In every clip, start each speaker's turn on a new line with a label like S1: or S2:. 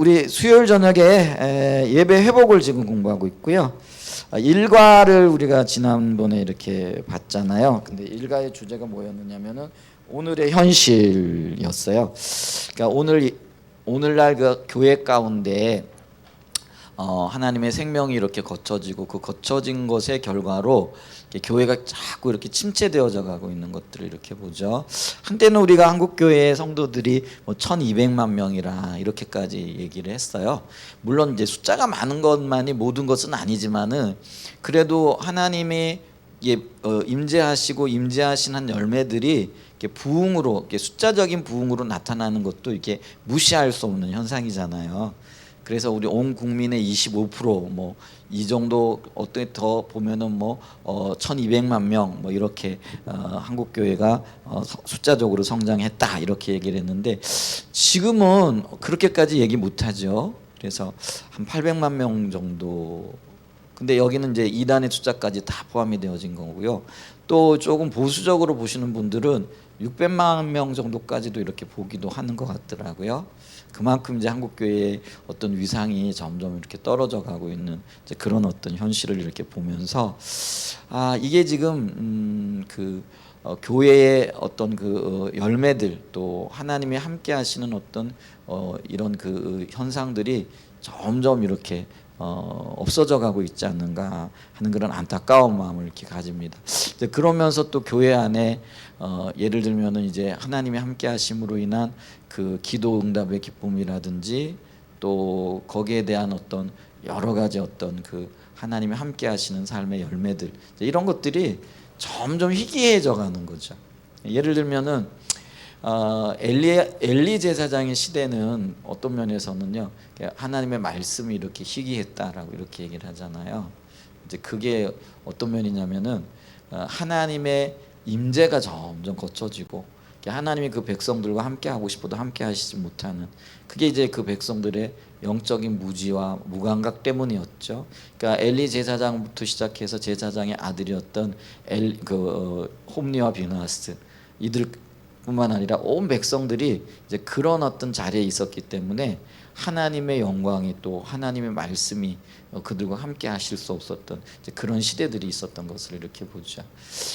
S1: 우리 수요일 저녁에 예배 회복을 지금 공부하고 있고요. 일과를 우리가 지난번에 이렇게 봤잖아요. 근데 일과의 주제가 뭐였느냐면은 오늘의 현실이었어요. 그러니까 오늘날 그 교회 가운데 하나님의 생명이 이렇게 거쳐지고 그 거쳐진 것의 결과로 교회가 자꾸 이렇게 침체되어져 가고 있는 것들을 이렇게 보죠. 한때는 우리가 한국 교회의 성도들이 1,200만 명이라 이렇게까지 얘기를 했어요. 물론 이제 숫자가 많은 것만이 모든 것은 아니지만은 그래도 하나님이 임재하시고 임재하신 한 열매들이 이렇게 부흥으로, 이렇게 숫자적인 부흥으로 나타나는 것도 이렇게 무시할 수 없는 현상이잖아요. 그래서 우리 온 국민의 25% 이 정도, 어떻게 더 보면은 1,200만 명 이렇게 한국 교회가 숫자적으로 성장했다 이렇게 얘기를 했는데, 지금은 그렇게까지 얘기 못 하죠. 그래서 한 800만 명 정도. 근데 여기는 이제 이단의 숫자까지 다 포함이 되어진 거고요. 또 조금 보수적으로 보시는 분들은 600만 명 정도까지도 이렇게 보기도 하는 것 같더라고요. 그만큼 이제 한국 교회의 어떤 위상이 점점 이렇게 떨어져 가고 있는 이제 그런 어떤 현실을 이렇게 보면서, 이게 지금 교회의 어떤 열매들, 또 하나님이 함께 하시는 어떤 이런 현상들이 점점 이렇게 없어져 가고 있지 않는가 하는 그런 안타까운 마음을 이렇게 가집니다. 그러면서 또 교회 안에 예를 들면은 이제 하나님이 함께 하심으로 인한 그 기도 응답의 기쁨이라든지, 또 거기에 대한 어떤 여러 가지 어떤 하나님이 함께 하시는 삶의 열매들, 이런 것들이 점점 희귀해져 가는 거죠. 예를 들면은 엘리 제사장의 시대는 어떤 면에서는요, 하나님의 말씀이 이렇게 희귀했다라고 이렇게 얘기를 하잖아요. 이제 그게 어떤 면이냐면은 하나님의 임재가 점점 거쳐지고, 하나님이 그 백성들과 함께 하고 싶어도 함께 하시지 못하는, 그게 이제 그 백성들의 영적인 무지와 무감각 때문이었죠. 그러니까 엘리 제사장부터 시작해서 제사장의 아들이었던 홈리와 비느하스, 이들뿐만 아니라 온 백성들이 이제 그런 어떤 자리에 있었기 때문에 하나님의 영광이, 또 하나님의 말씀이 그들과 함께 하실 수 없었던 이제 그런 시대들이 있었던 것을 이렇게 보죠.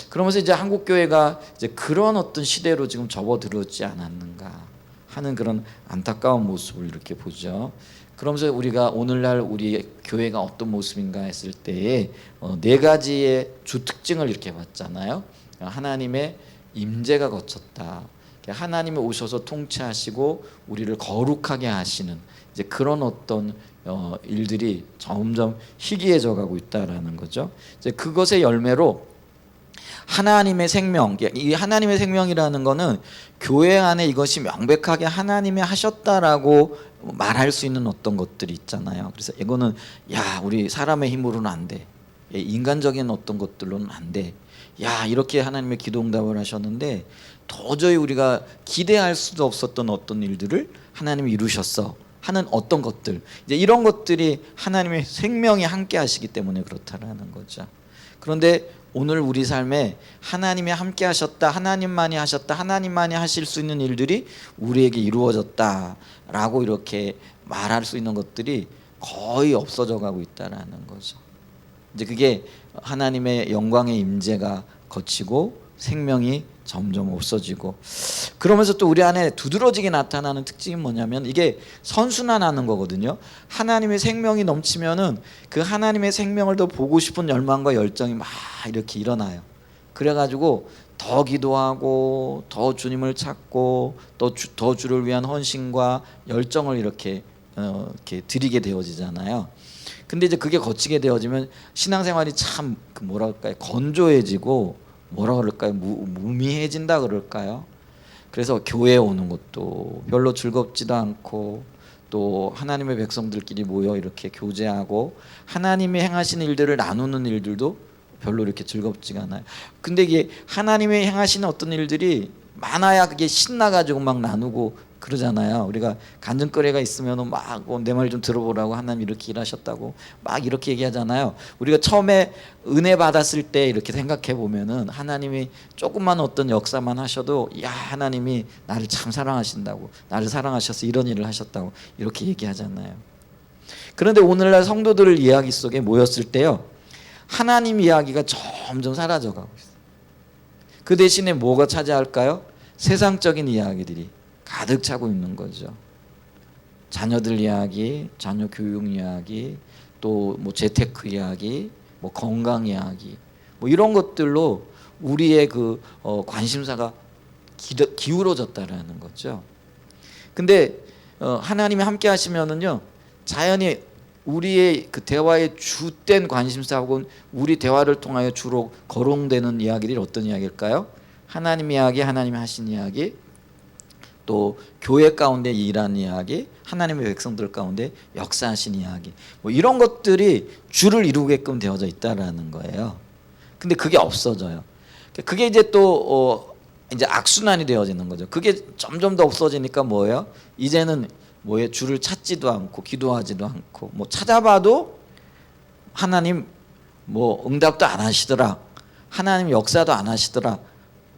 S1: 그러면서 이제 한국 교회가 이제 그런 어떤 시대로 지금 접어들었지 않았는가 하는 그런 안타까운 모습을 이렇게 보죠. 그러면서 우리가 오늘날 우리 교회가 어떤 모습인가 했을 때에 네 가지의 주 특징을 이렇게 봤잖아요. 하나님의 임재가 거쳤다. 하나님이 오셔서 통치하시고 우리를 거룩하게 하시는 이제 그런 어떤 일들이 점점 희귀해져 가고 있다라는 거죠. 이제 그것의 열매로 하나님의 생명, 이 하나님의 생명이라는 거는 교회 안에 이것이 명백하게 하나님이 하셨다라고 말할 수 있는 어떤 것들이 있잖아요. 그래서 이거는 우리 사람의 힘으로는 안 돼. 인간적인 어떤 것들로는 안 돼. 이렇게 하나님의 기도 응답을 하셨는데 도저히 우리가 기대할 수도 없었던 어떤 일들을 하나님이 이루셨어 하는 어떤 것들, 이제 이런 것들이 하나님의 생명이 함께 하시기 때문에 그렇다라는 거죠. 그런데 오늘 우리 삶에 하나님이 함께 하셨다, 하나님만이 하셨다, 하나님만이 하실 수 있는 일들이 우리에게 이루어졌다라고 이렇게 말할 수 있는 것들이 거의 없어져 가고 있다라는 거죠. 이제 그게 하나님의 영광의 임재가 거치고 생명이 점점 없어지고, 그러면서 또 우리 안에 두드러지게 나타나는 특징이 뭐냐면 이게 선순환하는 거거든요. 하나님의 생명이 넘치면은 그 하나님의 생명을 더 보고 싶은 열망과 열정이 막 이렇게 일어나요. 그래가지고 더 기도하고 더 주님을 찾고 또 더 주를 위한 헌신과 열정을 이렇게 드리게 되어지잖아요. 근데 이제 그게 거치게 되어지면 신앙생활이 참 건조해지고 무미해진다 그럴까요? 그래서 교회에 오는 것도 별로 즐겁지도 않고, 또 하나님의 백성들끼리 모여 이렇게 교제하고 하나님이 행하신 일들을 나누는 일들도 별로 이렇게 즐겁지가 않아요. 근데 이게 하나님이 행하시는 어떤 일들이 많아야 그게 신나가지고 막 나누고 그러잖아요. 우리가 간증거리가 있으면은 막 내 말 좀 들어보라고 하나님 이렇게 일하셨다고 막 이렇게 얘기하잖아요. 우리가 처음에 은혜 받았을 때 이렇게 생각해 보면은 하나님이 조금만 어떤 역사만 하셔도 야 하나님이 나를 참 사랑하신다고, 나를 사랑하셔서 이런 일을 하셨다고 이렇게 얘기하잖아요. 그런데 오늘날 성도들 이야기 속에 모였을 때요, 하나님 이야기가 점점 사라져가고 있어요. 그 대신에 뭐가 차지할까요? 세상적인 이야기들이 가득 차고 있는 거죠. 자녀들 이야기, 자녀 교육 이야기, 또 뭐 재테크 이야기, 뭐 건강 이야기, 뭐 이런 것들로 우리의 그 관심사가 기울어졌다라는 거죠. 근데 하나님이 함께 하시면은요, 자연히 우리의 그 대화의 주된 관심사 혹은 우리 대화를 통하여 주로 거론되는 이야기들이 어떤 이야기일까요? 하나님 이야기, 하나님이 하신 이야기, 또 교회 가운데 일하는 이야기, 하나님의 백성들 가운데 역사하신 이야기, 뭐 이런 것들이 주를 이루게끔 되어져 있다라는 거예요. 근데 그게 없어져요. 그게 이제 또 이제 악순환이 되어지는 거죠. 그게 점점 더 없어지니까 뭐예요? 이제는 뭐에 주를 찾지도 않고 기도하지도 않고 뭐 찾아봐도 하나님 뭐 응답도 안 하시더라, 하나님 역사도 안 하시더라,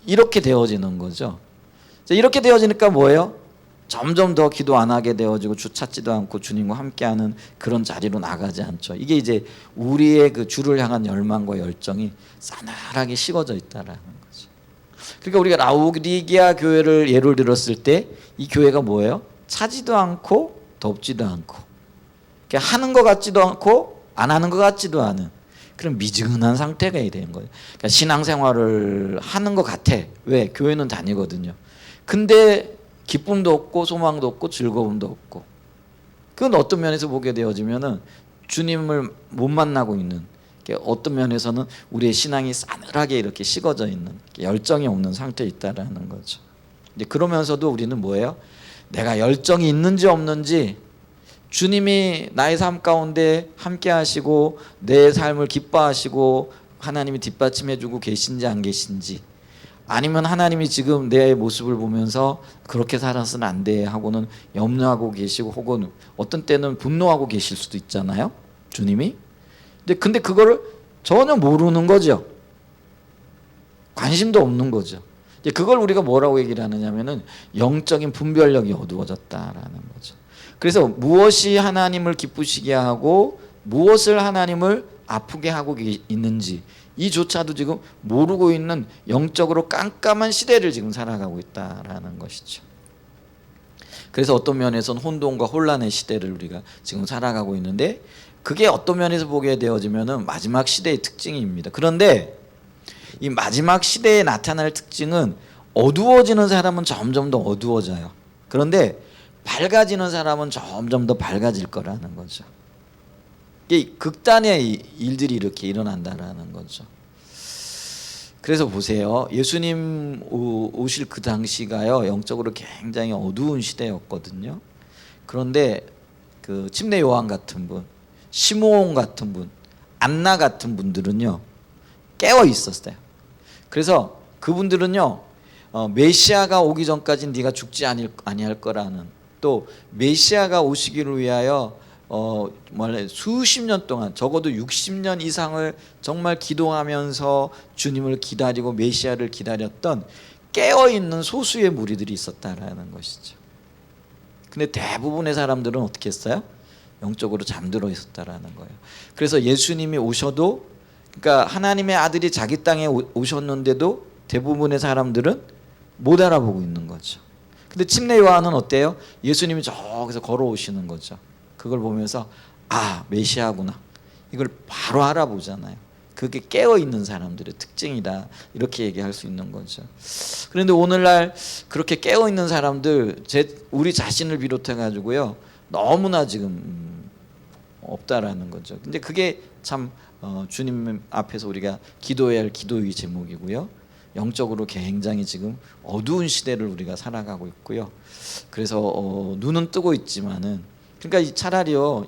S1: 이렇게 되어지는 거죠. 이렇게 되어지니까 뭐예요? 점점 더 기도 안 하게 되어지고 주 찾지도 않고 주님과 함께하는 그런 자리로 나가지 않죠. 이게 이제 우리의 그 주를 향한 열망과 열정이 싸늘하게 식어져 있다라는 거죠. 그러니까 우리가 라오디게아 교회를 예를 들었을 때 이 교회가 뭐예요? 차지도 않고 덥지도 않고, 그러니까 하는 것 같지도 않고 안 하는 것 같지도 않은 그런 미지근한 상태가 되는 거예요. 그러니까 신앙생활을 하는 것 같아. 왜? 교회는 다니거든요. 근데 기쁨도 없고 소망도 없고 즐거움도 없고, 그건 어떤 면에서 보게 되어지면은 주님을 못 만나고 있는, 어떤 면에서는 우리의 신앙이 싸늘하게 이렇게 식어져 있는, 열정이 없는 상태에 있다라는 거죠. 이제 그러면서도 우리는 뭐예요? 내가 열정이 있는지 없는지, 주님이 나의 삶 가운데 함께 하시고 내 삶을 기뻐하시고 하나님이 뒷받침해 주고 계신지 안 계신지, 아니면 하나님이 지금 내 모습을 보면서 그렇게 살아서는 안 돼 하고는 염려하고 계시고, 혹은 어떤 때는 분노하고 계실 수도 있잖아요, 주님이. 근데 그거를 전혀 모르는 거죠. 관심도 없는 거죠. 그걸 우리가 뭐라고 얘기를 하느냐면은 영적인 분별력이 어두워졌다라는 거죠. 그래서 무엇이 하나님을 기쁘시게 하고 무엇을 하나님을 아프게 하고 있는지 이조차도 지금 모르고 있는 영적으로 깜깜한 시대를 지금 살아가고 있다라는 것이죠. 그래서 어떤 면에서는 혼돈과 혼란의 시대를 우리가 지금 살아가고 있는데, 그게 어떤 면에서 보게 되어지면은 마지막 시대의 특징입니다. 그런데 이 마지막 시대에 나타날 특징은 어두워지는 사람은 점점 더 어두워져요. 그런데 밝아지는 사람은 점점 더 밝아질 거라는 거죠. 이게 극단의 일들이 이렇게 일어난다라는 거죠. 그래서 보세요, 예수님 오실 그 당시가요, 영적으로 굉장히 어두운 시대였거든요. 그런데 그 침례 요한 같은 분, 시므온 같은 분, 안나 같은 분들은요 깨어 있었어요. 그래서 그분들은요 메시아가 오기 전까지는 네가 죽지 아니할 거라는, 또 메시아가 오시기를 위하여 수십 년 동안, 적어도 60년 이상을 정말 기도하면서 주님을 기다리고 메시아를 기다렸던 깨어있는 소수의 무리들이 있었다라는 것이죠. 근데 대부분의 사람들은 어떻게 했어요? 영적으로 잠들어 있었다라는 거예요. 그래서 예수님이 오셔도, 그러니까 하나님의 아들이 자기 땅에 오셨는데도 대부분의 사람들은 못 알아보고 있는 거죠. 근데 침례 요한은 어때요? 예수님이 저기서 걸어오시는 거죠. 그걸 보면서 아, 메시아구나, 이걸 바로 알아보잖아요. 그게 깨어있는 사람들의 특징이다, 이렇게 얘기할 수 있는 거죠. 그런데 오늘날 그렇게 깨어있는 사람들, 우리 자신을 비롯해 가지고요 너무나 지금 없다라는 거죠. 근데 그게 참 주님 앞에서 우리가 기도해야 할 기도의 제목이고요, 영적으로 굉장히 지금 어두운 시대를 우리가 살아가고 있고요. 그래서 눈은 뜨고 있지만은, 그러니까 차라리요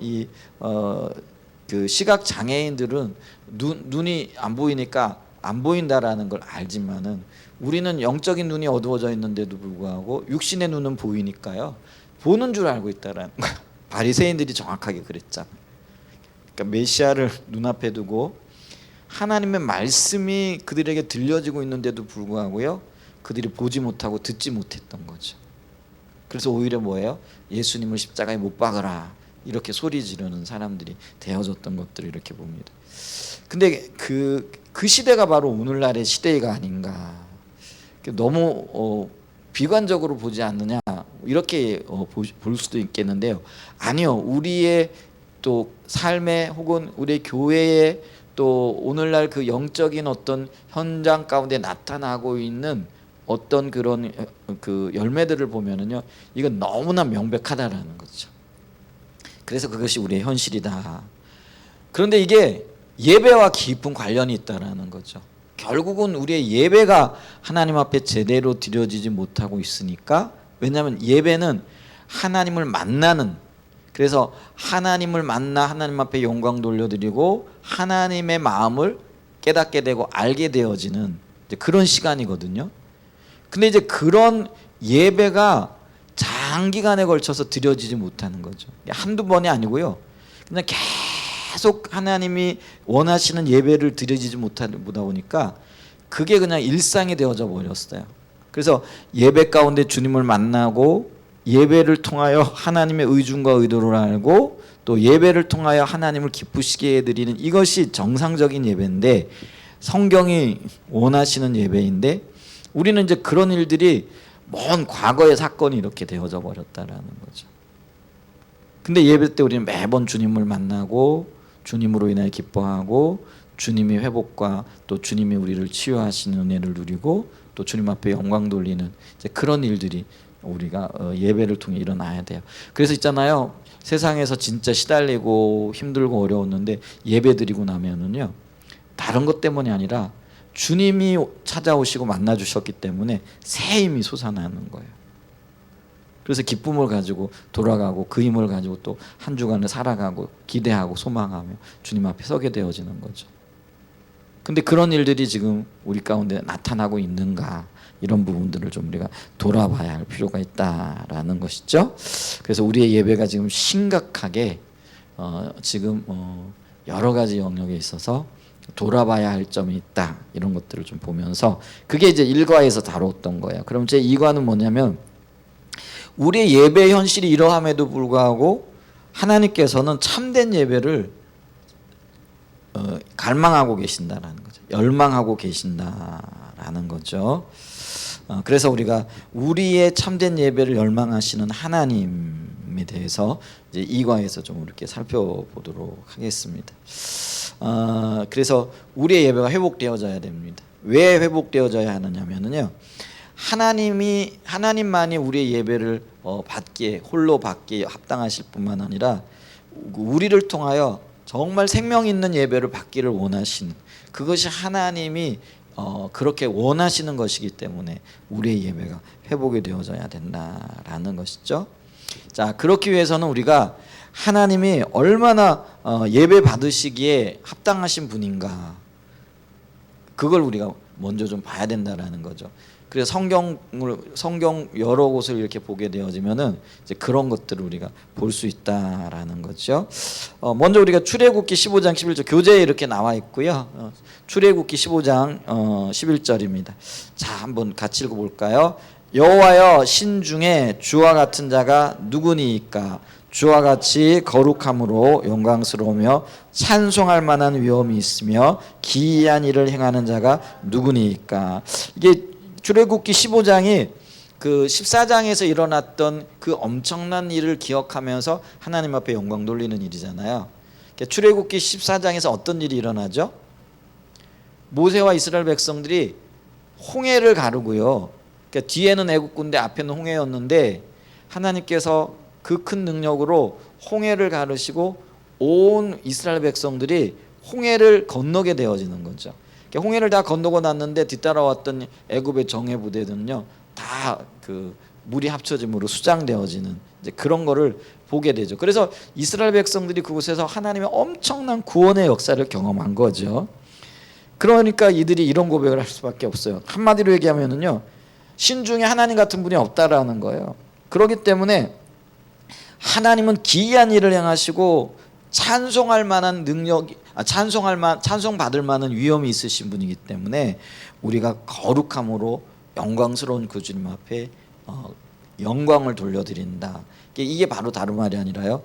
S1: 그 시각 장애인들은 눈이 안 보이니까 안 보인다라는 걸 알지만은 우리는 영적인 눈이 어두워져 있는데도 불구하고 육신의 눈은 보이니까요. 보는 줄 알고 있다라는 거예요. 바리새인들이 정확하게 그랬잖아요. 그러니까 메시아를 눈앞에 두고 하나님의 말씀이 그들에게 들려지고 있는데도 불구하고요. 그들이 보지 못하고 듣지 못했던 거죠. 그래서 오히려 뭐예요? 예수님을 십자가에 못 박으라 이렇게 소리 지르는 사람들이 되어졌던 것들을 이렇게 봅니다. 근데 그 시대가 바로 오늘날의 시대가 아닌가. 너무 비관적으로 보지 않느냐 이렇게 볼 수도 있겠는데요. 아니요. 우리의 또 삶에 혹은 우리 교회에 또 오늘날 그 영적인 어떤 현장 가운데 나타나고 있는 어떤 그런 그 열매들을 보면은요, 이건 너무나 명백하다라는 거죠. 그래서 그것이 우리의 현실이다. 그런데 이게 예배와 깊은 관련이 있다라는 거죠. 결국은 우리의 예배가 하나님 앞에 제대로 드려지지 못하고 있으니까, 왜냐하면 예배는 하나님을 만나는, 그래서 하나님을 만나 하나님 앞에 영광 돌려드리고 하나님의 마음을 깨닫게 되고 알게 되어지는 이제 그런 시간이거든요. 근데 이제 그런 예배가 장기간에 걸쳐서 드려지지 못하는 거죠. 한두 번이 아니고요. 그냥 계속 하나님이 원하시는 예배를 드려지지 못하다 보니까 그게 그냥 일상이 되어져 버렸어요. 그래서 예배 가운데 주님을 만나고 예배를 통하여 하나님의 의중과 의도를 알고 또 예배를 통하여 하나님을 기쁘시게 해드리는 이것이 정상적인 예배인데, 성경이 원하시는 예배인데, 우리는 이제 그런 일들이 먼 과거의 사건이 이렇게 되어져 버렸다라는 거죠. 근데 예배 때 우리는 매번 주님을 만나고 주님으로 인하여 기뻐하고 주님이 회복과 또 주님이 우리를 치유하시는 은혜를 누리고 또 주님 앞에 영광 돌리는 이제 그런 일들이 우리가 예배를 통해 일어나야 돼요. 그래서 있잖아요. 세상에서 진짜 시달리고 힘들고 어려웠는데 예배 드리고 나면은요, 다른 것 때문이 아니라 주님이 찾아오시고 만나 주셨기 때문에 새 힘이 솟아나는 거예요. 그래서 기쁨을 가지고 돌아가고 그 힘을 가지고 또 한 주간을 살아가고 기대하고 소망하며 주님 앞에 서게 되어지는 거죠. 근데 그런 일들이 지금 우리 가운데 나타나고 있는가, 이런 부분들을 좀 우리가 돌아봐야 할 필요가 있다라는 것이죠. 그래서 우리의 예배가 지금 심각하게 지금 여러 가지 영역에 있어서 돌아봐야 할 점이 있다, 이런 것들을 좀 보면서, 그게 이제 1과에서 다뤘던 거예요. 그럼 제 2과는 뭐냐면, 우리의 예배 현실이 이러함에도 불구하고 하나님께서는 참된 예배를 갈망하고 계신다라는 거죠. 열망하고 계신다라는 거죠. 그래서 우리가 우리의 참된 예배를 열망하시는 하나님에 대해서 이제 2과에서 좀 이렇게 살펴보도록 하겠습니다. 그래서 우리의 예배가 회복되어져야 됩니다. 왜 회복되어져야 하느냐면요, 하나님만이 우리의 예배를 받기에, 홀로 받기에 합당하실 뿐만 아니라 우리를 통하여 정말 생명 있는 예배를 받기를 원하신, 그것이 하나님이 그렇게 원하시는 것이기 때문에 우리의 예배가 회복이 되어져야 된다라는 것이죠. 자, 그렇기 위해서는 우리가 하나님이 얼마나 예배 받으시기에 합당하신 분인가, 그걸 우리가 먼저 좀 봐야 된다라는 거죠. 그래서 성경 여러 곳을 이렇게 보게 되어지면은 이제 그런 것들을 우리가 볼 수 있다라는 거죠. 먼저 우리가 출애굽기 15장 11절 교재에 이렇게 나와 있고요. 출애굽기 15장 11절입니다. 자, 한번 같이 읽어볼까요? 여호와여, 신중에 주와 같은 자가 누구니이까? 주와 같이 거룩함으로 영광스러우며 찬송할 만한 위엄이 있으며 기이한 일을 행하는 자가 누구니이까? 이게 출애굽기 15장이 그 14장에서 일어났던 그 엄청난 일을 기억하면서 하나님 앞에 영광 돌리는 일이잖아요. 출애굽기 14장에서 어떤 일이 일어나죠? 모세와 이스라엘 백성들이 홍해를 가르고요. 그러니까 뒤에는 애국군대, 앞에는 홍해였는데 하나님께서 그 큰 능력으로 홍해를 가르시고 온 이스라엘 백성들이 홍해를 건너게 되어지는 거죠. 홍해를 다 건너고 났는데 뒤따라왔던 애굽의 정예 부대들은요, 다 그 물이 합쳐짐으로 수장되어지는 이제 그런 거를 보게 되죠. 그래서 이스라엘 백성들이 그곳에서 하나님의 엄청난 구원의 역사를 경험한 거죠. 그러니까 이들이 이런 고백을 할 수밖에 없어요. 한마디로 얘기하면은요, 신중에 하나님 같은 분이 없다라는 거예요. 그렇기 때문에 하나님은 기이한 일을 행하시고 찬송할 만한 찬송받을 만한 위엄이 있으신 분이기 때문에 우리가 거룩함으로 영광스러운 그 주님 앞에 영광을 돌려드린다. 이게 바로 다른 말이 아니라요,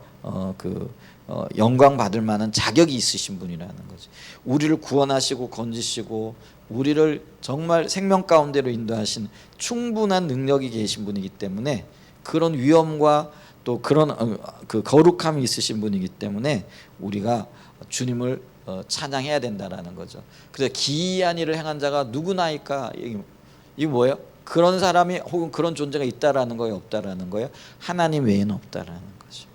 S1: 영광 받을 만한 자격이 있으신 분이라는 거지. 우리를 구원하시고 건지시고 우리를 정말 생명 가운데로 인도하신 충분한 능력이 계신 분이기 때문에 그런 위엄과 또 그런 그 거룩함이 있으신 분이기 때문에 우리가 주님을 찬양해야 된다라는 거죠. 그래서 기이한 일을 행한 자가 누구나이까, 이게 뭐예요? 그런 사람이 혹은 그런 존재가 있다라는 거예요, 없다라는 거예요? 하나님 외에는 없다라는 거죠.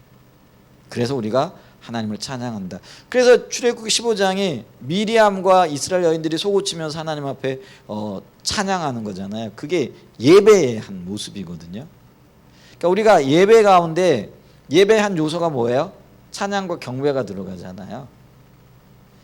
S1: 그래서 우리가 하나님을 찬양한다. 그래서 출애굽기 15장이 미리암과 이스라엘 여인들이 속옷치면서 하나님 앞에 찬양하는 거잖아요. 그게 예배의 한 모습이거든요. 그러니까 우리가 예배 가운데 예배의 한 요소가 뭐예요? 찬양과 경배가 들어가잖아요.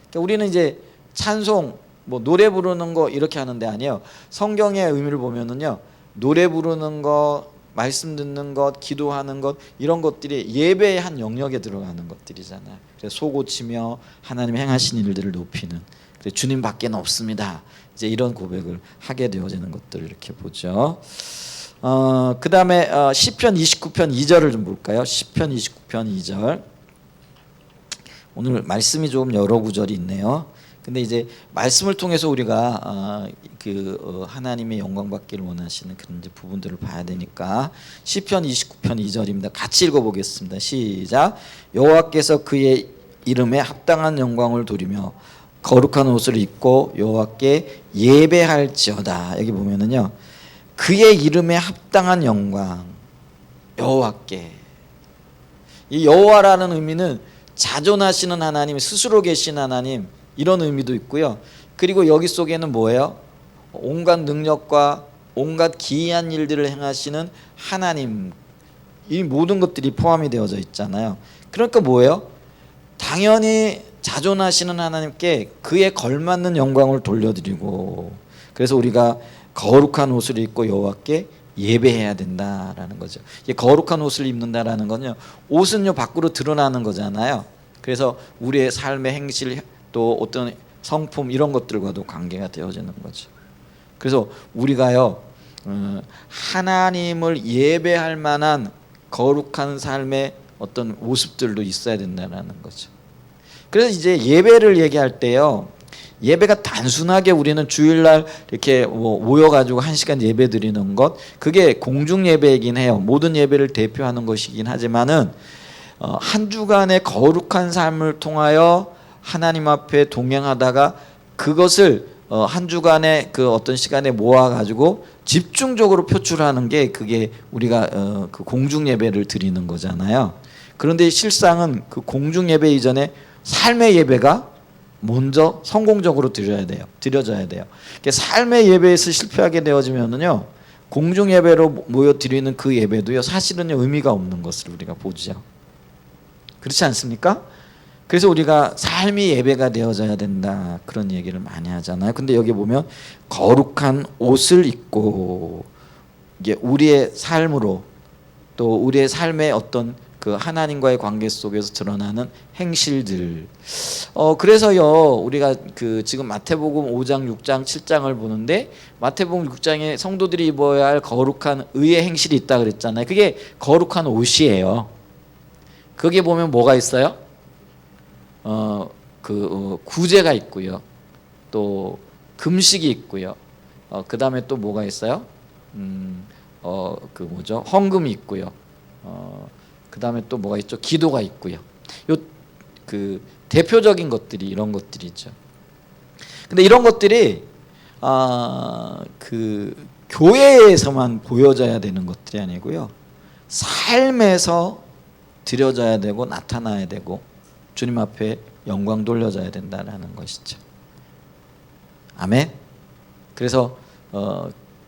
S1: 그러니까 우리는 이제 찬송, 노래 부르는 거 이렇게 하는데 아니에요. 성경의 의미를 보면은요, 노래 부르는 것, 말씀 듣는 것, 기도하는 것, 이런 것들이 예배의 한 영역에 들어가는 것들이잖아요. 그래서 속옷치며 하나님 행하신 일들을 높이는, 그래서 주님밖에는 없습니다, 이제 이런 고백을 하게 되어지는 것들을 이렇게 보죠. 그 다음에 시편 29편 2절을 좀 볼까요? 시편 29편 2절. 오늘 말씀이 좀 여러 구절이 있네요. 근데 이제 말씀을 통해서 우리가 하나님의 영광 받기를 원하시는 그런 이제 부분들을 봐야 되니까 시편 29편 2절입니다. 같이 읽어보겠습니다. 시작. 여호와께서 그의 이름에 합당한 영광을 돌리며 거룩한 옷을 입고 여호와께 예배할지어다. 여기 보면은요, 그의 이름에 합당한 영광, 여호와께. 이 여호와라는 의미는 자존하시는 하나님, 스스로 계신 하나님, 이런 의미도 있고요. 그리고 여기 속에는 뭐예요? 온갖 능력과 온갖 기이한 일들을 행하시는 하나님, 이 모든 것들이 포함이 되어져 있잖아요. 그러니까 뭐예요? 당연히 자존하시는 하나님께 그에 걸맞는 영광을 돌려드리고, 그래서 우리가 거룩한 옷을 입고 여호와께 예배해야 된다라는 거죠. 거룩한 옷을 입는다라는 건요, 옷은요 밖으로 드러나는 거잖아요. 그래서 우리의 삶의 행실, 또 어떤 성품, 이런 것들과도 관계가 되어지는 거죠. 그래서 우리가요, 하나님을 예배할 만한 거룩한 삶의 어떤 모습들도 있어야 된다는 거죠. 그래서 이제 예배를 얘기할 때요, 예배가 단순하게 우리는 주일날 이렇게 모여가지고 1시간 예배 드리는 것, 그게 공중 예배이긴 해요. 모든 예배를 대표하는 것이긴 하지만은 한 주간의 거룩한 삶을 통하여 하나님 앞에 동행하다가 그것을 한 주간의 그 어떤 시간에 모아가지고 집중적으로 표출하는 게, 그게 우리가 그 공중 예배를 드리는 거잖아요. 그런데 실상은 그 공중 예배 이전에 삶의 예배가 먼저 성공적으로 드려져야 돼요. 삶의 예배에서 실패하게 되어지면은요, 공중 예배로 모여 드리는 그 예배도요, 사실은 의미가 없는 것을 우리가 보죠. 그렇지 않습니까? 그래서 우리가 삶이 예배가 되어져야 된다, 그런 얘기를 많이 하잖아요. 근데 여기 보면 거룩한 옷을 입고, 이게 우리의 삶으로, 또 우리의 삶의 어떤 그 하나님과의 관계 속에서 드러나는 행실들. 그래서요, 우리가 그 지금 마태복음 5장, 6장, 7장을 보는데, 마태복음 6장에 성도들이 입어야 할 거룩한 의의 행실이 있다 그랬잖아요. 그게 거룩한 옷이에요. 거기에 보면 뭐가 있어요? 구제가 있고요, 또 금식이 있고요, 그 다음에 또 뭐가 있어요? 헌금이 있고요, 그 다음에 또 뭐가 있죠? 기도가 있고요. 그 대표적인 것들이 이런 것들이죠. 근데 이런 것들이 그 교회에서만 보여져야 되는 것들이 아니고요, 삶에서 드려져야 되고 나타나야 되고 주님 앞에 영광 돌려져야 된다는 것이죠. 아멘. 그래서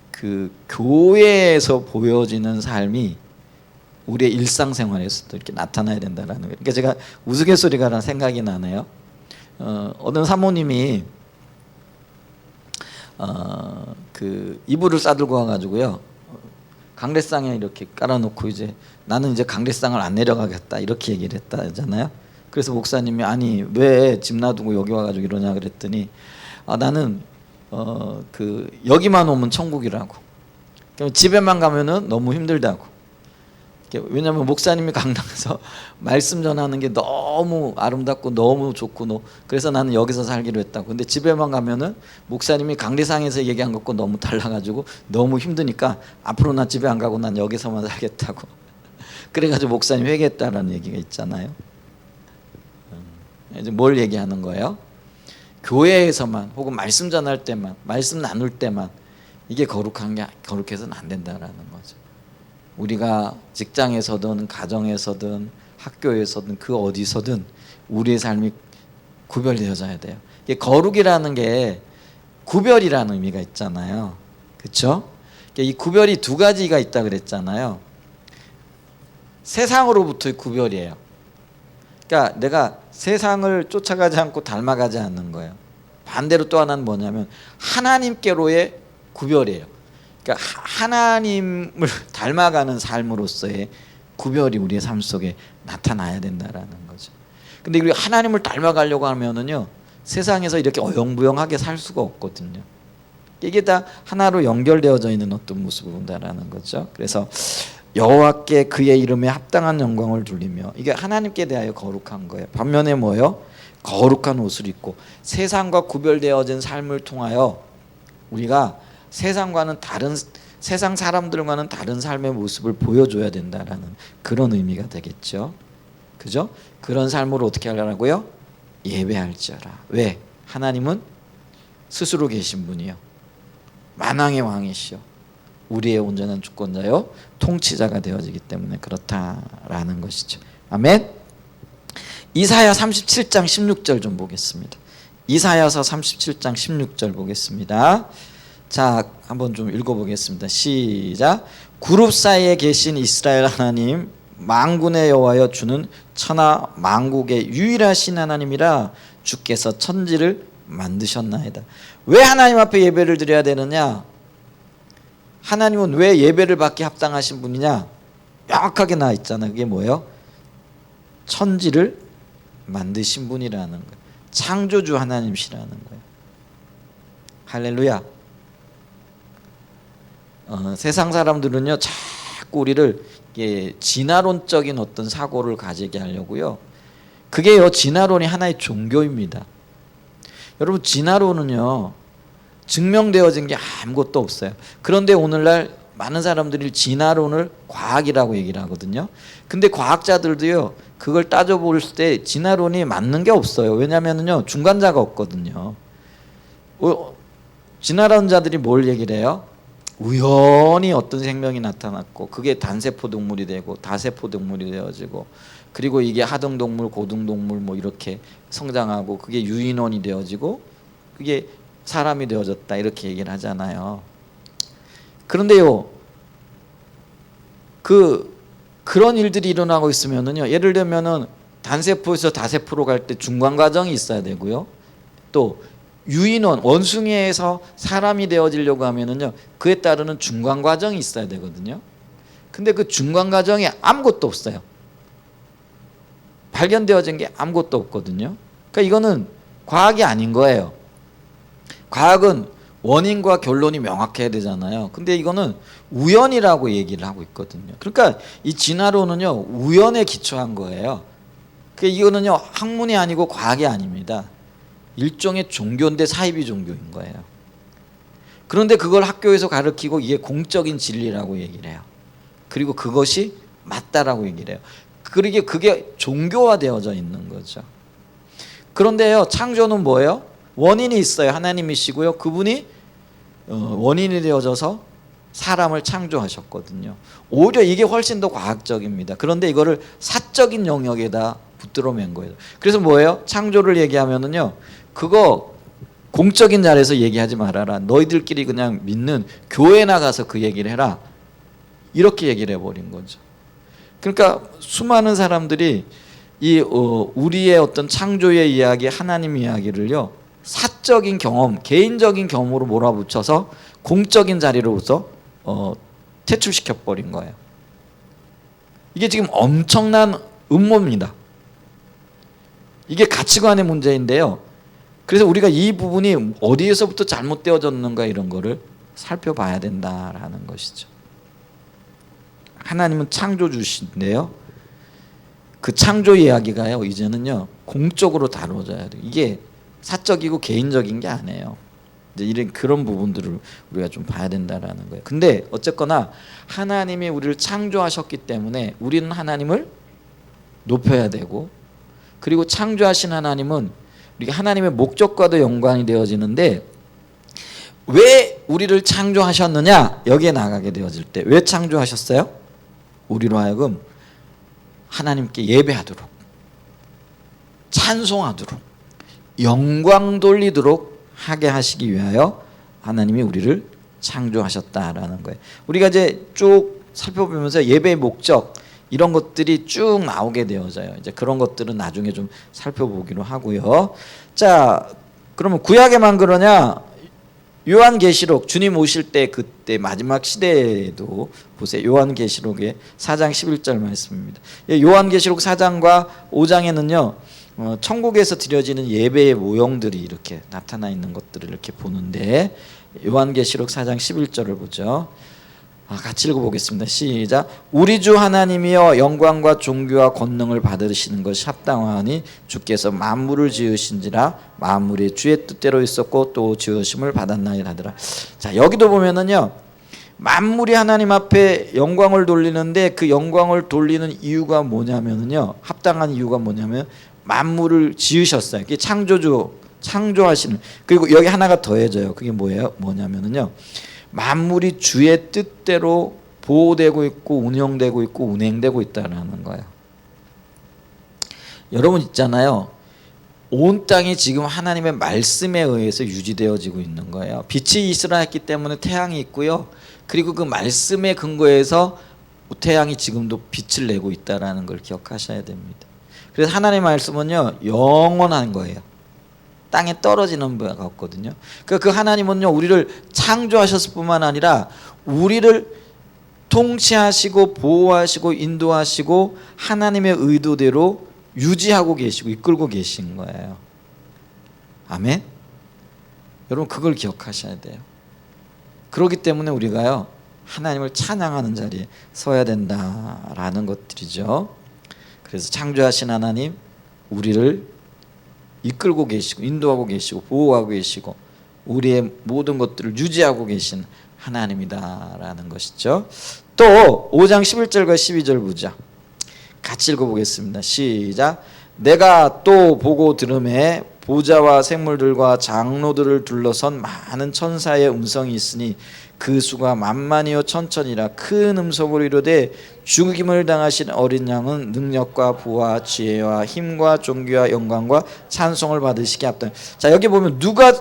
S1: 그 교회에서 보여지는 삶이 우리의 일상생활에서도 이렇게 나타나야 된다는 거예요. 그러니까 제가 우스갯소리가 생각이 나네요. 어떤 사모님이 그 이불을 싸들고 와가지고요 강례상에 이렇게 깔아놓고 이제 나는 이제 강례상을 안 내려가겠다 이렇게 얘기를 했다잖아요. 그래서 목사님이 아니 왜 집 놔두고 여기 와가지고 이러냐 그랬더니 나는 그 여기만 오면 천국이라고. 집에만 가면은 너무 힘들다고. 왜냐하면 목사님이 강당에서 말씀 전하는 게 너무 아름답고 너무 좋고 그래서 나는 여기서 살기로 했다고. 근데 집에만 가면은 목사님이 강대상에서 얘기한 것과 너무 달라가지고 너무 힘드니까 앞으로 나 집에 안 가고 난 여기서만 살겠다고. 그래가지고 목사님 회개했다라는 얘기가 있잖아요. 이제 뭘 얘기하는 거예요? 교회에서만 혹은 말씀 전할 때만 말씀 나눌 때만 이게 거룩해서는 안 된다라는 거죠. 우리가 직장에서든 가정에서든 학교에서든 그 어디서든 우리의 삶이 구별되어져야 돼요. 이게 거룩이라는 게 구별이라는 의미가 있잖아요. 그렇죠? 이 구별이 두 가지가 있다 그랬잖아요. 세상으로부터의 구별이에요. 그러니까 내가 세상을 쫓아가지 않고 닮아가지 않는 거예요. 반대로 또 하나는 뭐냐면 하나님께로의 구별이에요. 그러니까 하나님을 닮아가는 삶으로서의 구별이 우리의 삶 속에 나타나야 된다라는 거죠. 근데 우리 하나님을 닮아가려고 하면은요 세상에서 이렇게 어영부영하게 살 수가 없거든요. 이게 다 하나로 연결되어져 있는 어떤 모습을 본다라는 거죠. 그래서 여호와께 그의 이름에 합당한 영광을 돌리며 이게 하나님께 대하여 거룩한 거예요. 반면에 뭐예요? 거룩한 옷을 입고 세상과 구별되어진 삶을 통하여 우리가 세상과는 다른 세상 사람들과는 다른 삶의 모습을 보여줘야 된다라는 그런 의미가 되겠죠. 그죠? 그런 삶으로 어떻게 하려고요? 예배할지어라. 왜? 하나님은 스스로 계신 분이요. 만왕의 왕이시요. 우리의 온전한 주권자요. 통치자가 되어지기 때문에 그렇다라는 것이죠. 아멘. 이사야 37장 16절 좀 보겠습니다. 이사야서 37장 16절 보겠습니다. 자, 한번 좀 읽어보겠습니다. 시작. 그룹 사이에 계신 이스라엘 하나님 만군의 여호와여 주는 천하 만국의 유일하신 하나님이라 주께서 천지를 만드셨나이다. 왜 하나님 앞에 예배를 드려야 되느냐? 하나님은 왜 예배를 받기 합당하신 분이냐? 명확하게 나와 있잖아요. 그게 뭐예요? 천지를 만드신 분이라는 거예요. 창조주 하나님이시라는 거예요. 할렐루야. 세상 사람들은요 자꾸 우리를 진화론적인 어떤 사고를 가지게 하려고요. 그게요 진화론이 하나의 종교입니다. 여러분 진화론은요 증명되어진 게 아무것도 없어요. 그런데 오늘날 많은 사람들이 진화론을 과학이라고 얘기를 하거든요. 근데 과학자들도요 그걸 따져볼 때 진화론이 맞는 게 없어요. 왜냐하면요 중간자가 없거든요. 진화론자들이 뭘 얘기를 해요? 우연히 어떤 생명이 나타났고 그게 단세포 동물이 되고 다세포 동물이 되어지고 그리고 이게 하등 동물, 고등 동물 뭐 이렇게 성장하고 그게 유인원이 되어지고 그게 사람이 되어졌다 이렇게 얘기를 하잖아요. 그런데요, 그런 일들이 일어나고 있으면은요, 예를 들면은 단세포에서 다세포로 갈 때 중간 과정이 있어야 되고요, 또 유인원 원숭이에서 사람이 되어지려고 하면은요, 그에 따르는 중간 과정이 있어야 되거든요. 근데 그 중간 과정에 아무것도 없어요. 발견되어진 게 아무것도 없거든요. 그러니까 이거는 과학이 아닌 거예요. 과학은 원인과 결론이 명확해야 되잖아요. 근데 이거는 우연이라고 얘기를 하고 있거든요. 그러니까 이 진화론은요 우연에 기초한 거예요. 그러니까 이거는요 학문이 아니고 과학이 아닙니다. 일종의 종교인데 사이비 종교인 거예요. 그런데 그걸 학교에서 가르치고 이게 공적인 진리라고 얘기를 해요. 그리고 그것이 맞다라고 얘기를 해요. 그러게 그게 종교화되어져 있는 거죠. 그런데요 창조는 뭐예요? 원인이 있어요. 하나님이시고요. 그분이 원인이 되어져서 사람을 창조하셨거든요. 오히려 이게 훨씬 더 과학적입니다. 그런데 이거를 사적인 영역에다 붙들어 맨 거예요. 그래서 뭐예요? 창조를 얘기하면은요, 그거 공적인 자리에서 얘기하지 말아라. 너희들끼리 그냥 믿는 교회 나가서 그 얘기를 해라. 이렇게 얘기를 해버린 거죠. 그러니까 수많은 사람들이 이 우리의 어떤 창조의 이야기, 하나님 이야기를요 사적인 경험, 개인적인 경험으로 몰아붙여서 공적인 자리로서 퇴출시켜 버린 거예요. 이게 지금 엄청난 음모입니다. 이게 가치관의 문제인데요. 그래서 우리가 이 부분이 어디에서부터 잘못되어졌는가 이런 거를 살펴봐야 된다라는 것이죠. 하나님은 창조주신데요. 그 창조 이야기가요, 이제는요 공적으로 다뤄져야 돼요. 이게 사적이고 개인적인 게 아니에요. 이제 이런 그런 부분들을 우리가 좀 봐야 된다라는 거예요. 근데 어쨌거나 하나님이 우리를 창조하셨기 때문에 우리는 하나님을 높여야 되고, 그리고 창조하신 하나님은 우리가 하나님의 목적과도 연관이 되어지는데, 왜 우리를 창조하셨느냐 여기에 나가게 되어질 때 왜 창조하셨어요? 우리로 하여금 하나님께 예배하도록, 찬송하도록, 영광 돌리도록 하게 하시기 위하여 하나님이 우리를 창조하셨다라는 거예요. 우리가 이제 쭉 살펴보면서 예배의 목적 이런 것들이 쭉 나오게 되어져요. 이제 그런 것들은 나중에 좀 살펴보기로 하고요. 자, 그러면 구약에만 그러냐? 요한계시록 주님 오실 때 그때 마지막 시대에도 보세요. 요한계시록의 4장 11절 말씀입니다. 요한계시록 4장과 5장에는요 천국에서 드려지는 예배의 모형들이 이렇게 나타나 있는 것들을 이렇게 보는데, 요한계시록 4장 11절을 보죠. 같이 읽어보겠습니다. 시작. 우리 주 하나님이여 영광과 존귀와 권능을 받으시는 것이 합당하니 주께서 만물을 지으신지라 만물이 주의 뜻대로 있었고 또 지으심을 받았나이다 하더라. 자, 여기도 보면은요 만물이 하나님 앞에 영광을 돌리는데 그 영광을 돌리는 이유가 뭐냐면은요, 합당한 이유가 뭐냐면 만물을 지으셨어요. 그게 창조주, 창조하시는. 그리고 여기 하나가 더해져요. 그게 뭐예요? 뭐냐면은요 만물이 주의 뜻대로 보호되고 있고 운영되고 있고 운행되고 있다는 거예요. 여러분 있잖아요. 온 땅이 지금 하나님의 말씀에 의해서 유지되어지고 있는 거예요. 빛이 있으라 했기 때문에 태양이 있고요. 그리고 그 말씀에 근거해서 태양이 지금도 빛을 내고 있다는 걸 기억하셔야 됩니다. 그래서 하나님의 말씀은요 영원한 거예요. 땅에 떨어지는 바가 없거든요. 그 하나님은요 우리를 창조하셨을 뿐만 아니라 우리를 통치하시고 보호하시고 인도하시고 하나님의 의도대로 유지하고 계시고 이끌고 계신 거예요. 아멘. 여러분 그걸 기억하셔야 돼요. 그렇기 때문에 우리가요 하나님을 찬양하는 자리에 서야 된다라는 것들이죠. 그래서 창조하신 하나님, 우리를 이끌고 계시고 인도하고 계시고 보호하고 계시고 우리의 모든 것들을 유지하고 계신 하나님이다라는 것이죠. 또 5장 11절과 12절 보자. 같이 읽어보겠습니다. 시작. 내가 또 보고 들음에 보좌와 생물들과 장로들을 둘러선 많은 천사의 음성이 있으니 그 수가 만만이요 천천이라 큰 음성으로 이르되 죽임을 당하신 어린 양은 능력과 부와 지혜와 힘과 존귀와 영광과 찬송을 받으시기 합당. 자, 여기 보면 누가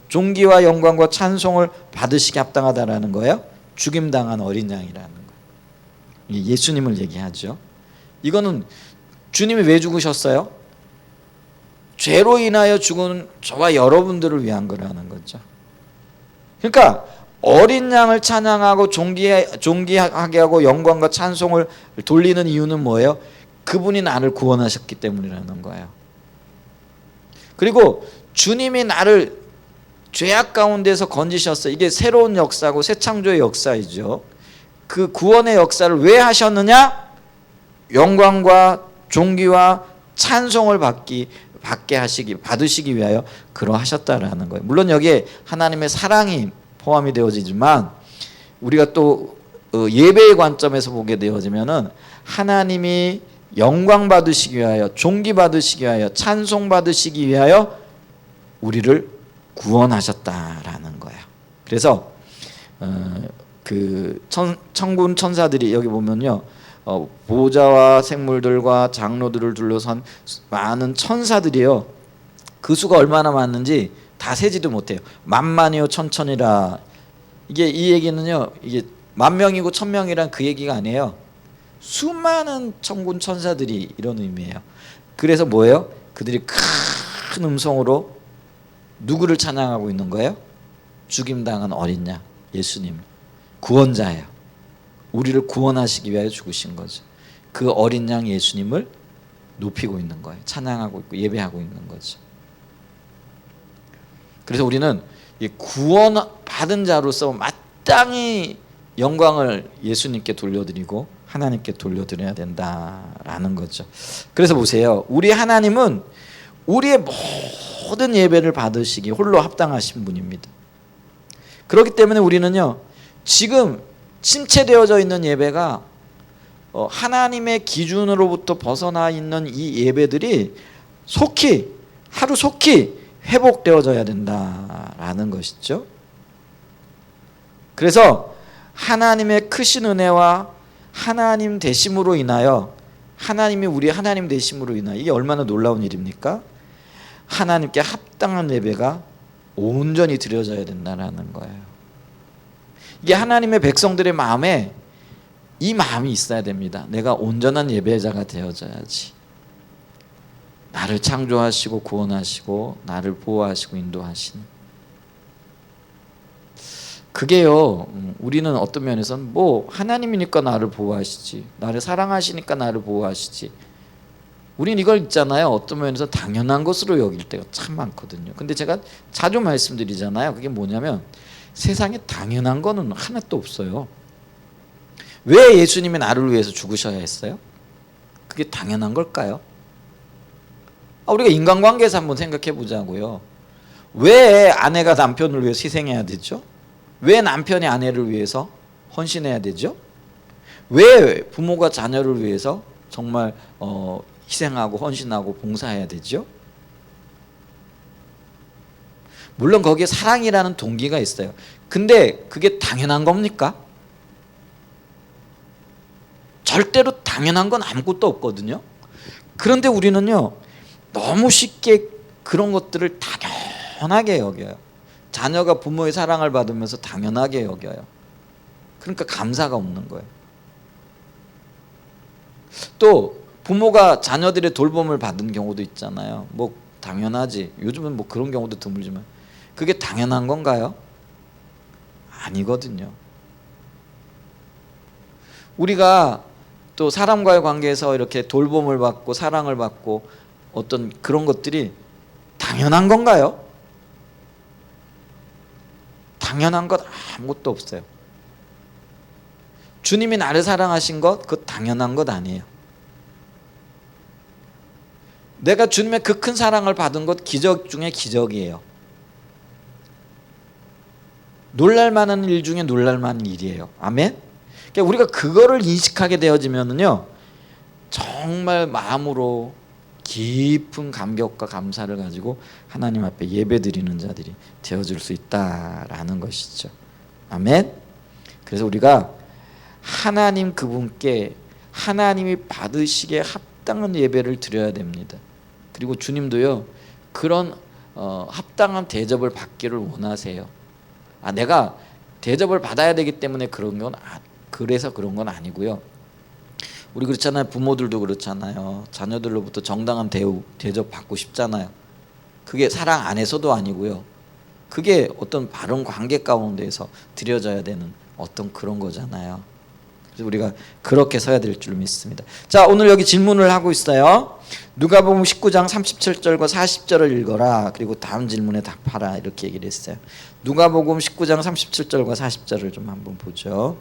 S1: 존귀와 영광과 찬송을 받으시기 합당하다라는 거예요? 죽임 당한 어린 양이라는 거예요. 예수님을 얘기하죠. 이거는 주님이 왜 죽으셨어요? 죄로 인하여 죽은 저와 여러분들을 위한 거라는 거죠. 그러니까 어린 양을 찬양하고 존귀하게 하고 영광과 찬송을 돌리는 이유는 뭐예요? 그분이 나를 구원하셨기 때문이라는 거예요. 그리고 주님이 나를 죄악 가운데서 건지셨어요. 이게 새로운 역사고 새 창조의 역사이죠. 그 구원의 역사를 왜 하셨느냐? 영광과 존귀와 찬송을 받으시기 위하여 그러하셨다라는 거예요. 물론 여기에 하나님의 사랑이 포함이 되어지지만 우리가 또 예배의 관점에서 보게 되어지면은 하나님이 영광 받으시기 위하여 존귀 받으시기 위하여 찬송 받으시기 위하여 우리를 구원하셨다라는 거예요. 그래서 그 천군 천사들이 여기 보면요 보좌와 생물들과 장로들을 둘러선 많은 천사들이요 그 수가 얼마나 많은지 다 세지도 못해요. 만만이요 천천이라. 이게 이 얘기는요 이게 만명이고 천명이란 그 얘기가 아니에요. 수많은 천군 천사들이 이런 의미예요. 그래서 뭐예요? 그들이 큰 음성으로 누구를 찬양하고 있는 거예요? 죽임당한 어린 양 예수님, 구원자예요. 우리를 구원하시기 위하여 죽으신 거죠. 그 어린 양 예수님을 높이고 있는 거예요. 찬양하고 있고 예배하고 있는 거죠. 그래서 우리는 구원받은 자로서 마땅히 영광을 예수님께 돌려드리고 하나님께 돌려드려야 된다라는 거죠. 그래서 보세요. 우리 하나님은 우리의 모든 예배를 받으시기 홀로 합당하신 분입니다. 그렇기 때문에 우리는요, 지금 침체되어져 있는 예배가 하나님의 기준으로부터 벗어나 있는 이 예배들이 하루 속히 회복되어져야 된다라는 것이죠. 그래서 하나님의 크신 은혜와 하나님 되심으로 인하여, 하나님이 우리 하나님 되심으로 인하여, 이게 얼마나 놀라운 일입니까? 하나님께 합당한 예배가 온전히 드려져야 된다는 거예요. 이게 하나님의 백성들의 마음에 이 마음이 있어야 됩니다. 내가 온전한 예배자가 되어져야지. 나를 창조하시고 구원하시고 나를 보호하시고 인도하시는, 그게요, 우리는 어떤 면에서는 하나님이니까 나를 보호하시지, 나를 사랑하시니까 나를 보호하시지, 우린 이걸 있잖아요, 어떤 면에서 당연한 것으로 여길 때가 참 많거든요. 근데 제가 자주 말씀드리잖아요. 그게 뭐냐면 세상에 당연한 거는 하나도 없어요. 왜 예수님이 나를 위해서 죽으셔야 했어요? 그게 당연한 걸까요? 우리가 인간관계에서 한번 생각해 보자고요. 왜 아내가 남편을 위해서 희생해야 되죠? 왜 남편이 아내를 위해서 헌신해야 되죠? 왜 부모가 자녀를 위해서 정말 희생하고 헌신하고 봉사해야 되죠? 물론 거기에 사랑이라는 동기가 있어요. 근데 그게 당연한 겁니까? 절대로 당연한 건 아무것도 없거든요. 그런데 우리는요, 너무 쉽게 그런 것들을 당연하게 여겨요. 자녀가 부모의 사랑을 받으면서 당연하게 여겨요. 그러니까 감사가 없는 거예요. 또 부모가 자녀들의 돌봄을 받은 경우도 있잖아요. 당연하지. 요즘은 그런 경우도 드물지만 그게 당연한 건가요? 아니거든요. 우리가 또 사람과의 관계에서 이렇게 돌봄을 받고 사랑을 받고 어떤 그런 것들이 당연한 건가요? 당연한 것 아무것도 없어요. 주님이 나를 사랑하신 것, 그거 당연한 것 아니에요. 내가 주님의 그 큰 사랑을 받은 것 기적 중에 기적이에요. 놀랄만한 일 중에 놀랄만한 일이에요. 아멘? 그러니까 우리가 그거를 인식하게 되어지면은요, 정말 마음으로 깊은 감격과 감사를 가지고 하나님 앞에 예배드리는 자들이 되어줄 수 있다라는 것이죠. 아멘. 그래서 우리가 하나님 그분께 하나님이 받으시기에 합당한 예배를 드려야 됩니다. 그리고 주님도요, 그런 합당한 대접을 받기를 원하세요. 내가 대접을 받아야 되기 때문에 그래서 그런 건 아니고요. 우리 그렇잖아요. 부모들도 그렇잖아요. 자녀들로부터 정당한 대접 받고 싶잖아요. 그게 사랑 안에서도 아니고요. 그게 어떤 바른 관계 가운데에서 드려져야 되는 어떤 그런 거잖아요. 그래서 우리가 그렇게 서야 될 줄 믿습니다. 자, 오늘 여기 질문을 하고 있어요. 누가복음 19장 37절과 40절을 읽어라. 그리고 다음 질문에 답하라. 이렇게 얘기를 했어요. 누가복음 19장 37절과 40절을 좀 한번 보죠.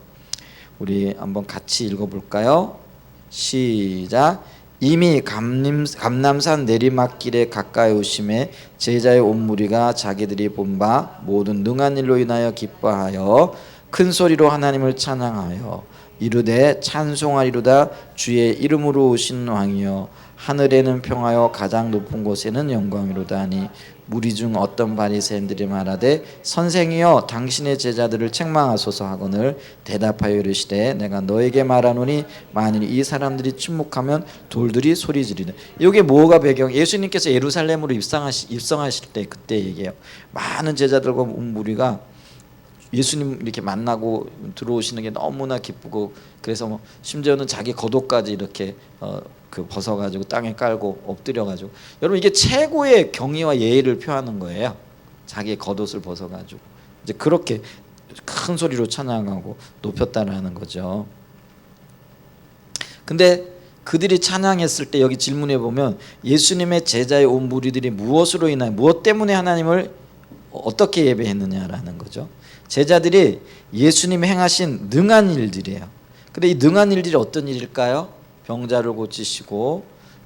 S1: 우리 한번 같이 읽어볼까요? 시작. 이미 감람산 내리막길에 가까이 오심에 제자의 온 무리가 자기들이 본 바 모든 능한 일로 인하여 기뻐하여 큰 소리로 하나님을 찬양하여 이르되 찬송하리로다. 주의 이름으로 오신 왕이여 하늘에는 평하여 가장 높은 곳에는 영광이로다 하니 무리 중 어떤 바리새인들이 말하되 선생이여 당신의 제자들을 책망하소서 하거늘 대답하여 이르시되 내가 너에게 말하노니 만일 이 사람들이 침묵하면 돌들이 소리 지르되. 이게 뭐가 배경? 예수님께서 예루살렘으로 입성하실 때 그때 얘기해요. 많은 제자들과 무리가 예수님 이렇게 만나고 들어오시는 게 너무나 기쁘고, 그래서 심지어는 자기 겉옷까지 이렇게 벗어가지고 땅에 깔고 엎드려가지고, 여러분 이게 최고의 경의와 예의를 표하는 거예요. 자기의 겉옷을 벗어가지고 이제 그렇게 큰 소리로 찬양하고 높였다라는 거죠. 근데 그들이 찬양했을 때 여기 질문해 보면 예수님의 제자의 온 무리들이 무엇으로 인하여 무엇 때문에 하나님을 어떻게 예배했느냐라는 거죠. 제자들이 예수님이 행하신 능한 일들이에요. 근데 이 능한 일들이 어떤 일일까요? 병자를 고치시고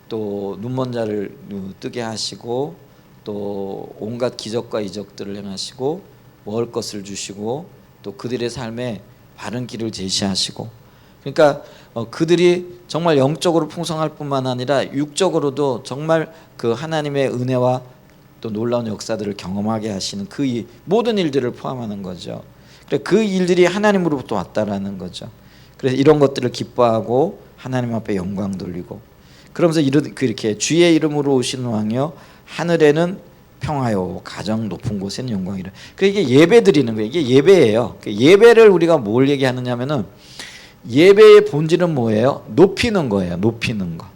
S1: 또 눈먼 자를 뜨게 하시고 또 온갖 기적과 이적들을 행하시고 먹을 것을 주시고 또 그들의 삶에 바른 길을 제시하시고, 그러니까 그들이 정말 영적으로 풍성할 뿐만 아니라 육적으로도 정말 그 하나님의 은혜와 또 놀라운 역사들을 경험하게 하시는 그 모든 일들을 포함하는 거죠. 그래서 그 일들이 하나님으로부터 왔다라는 거죠. 그래서 이런 것들을 기뻐하고 하나님 앞에 영광 돌리고, 그러면서 이렇게 주의 이름으로 오시는 왕이여 하늘에는 평화요 가장 높은 곳에는 영광이라. 그러니까 이게 예배 드리는 거예요. 이게 예배예요. 예배를 우리가 뭘 얘기하느냐면은 예배의 본질은 뭐예요? 높이는 거예요. 높이는 거.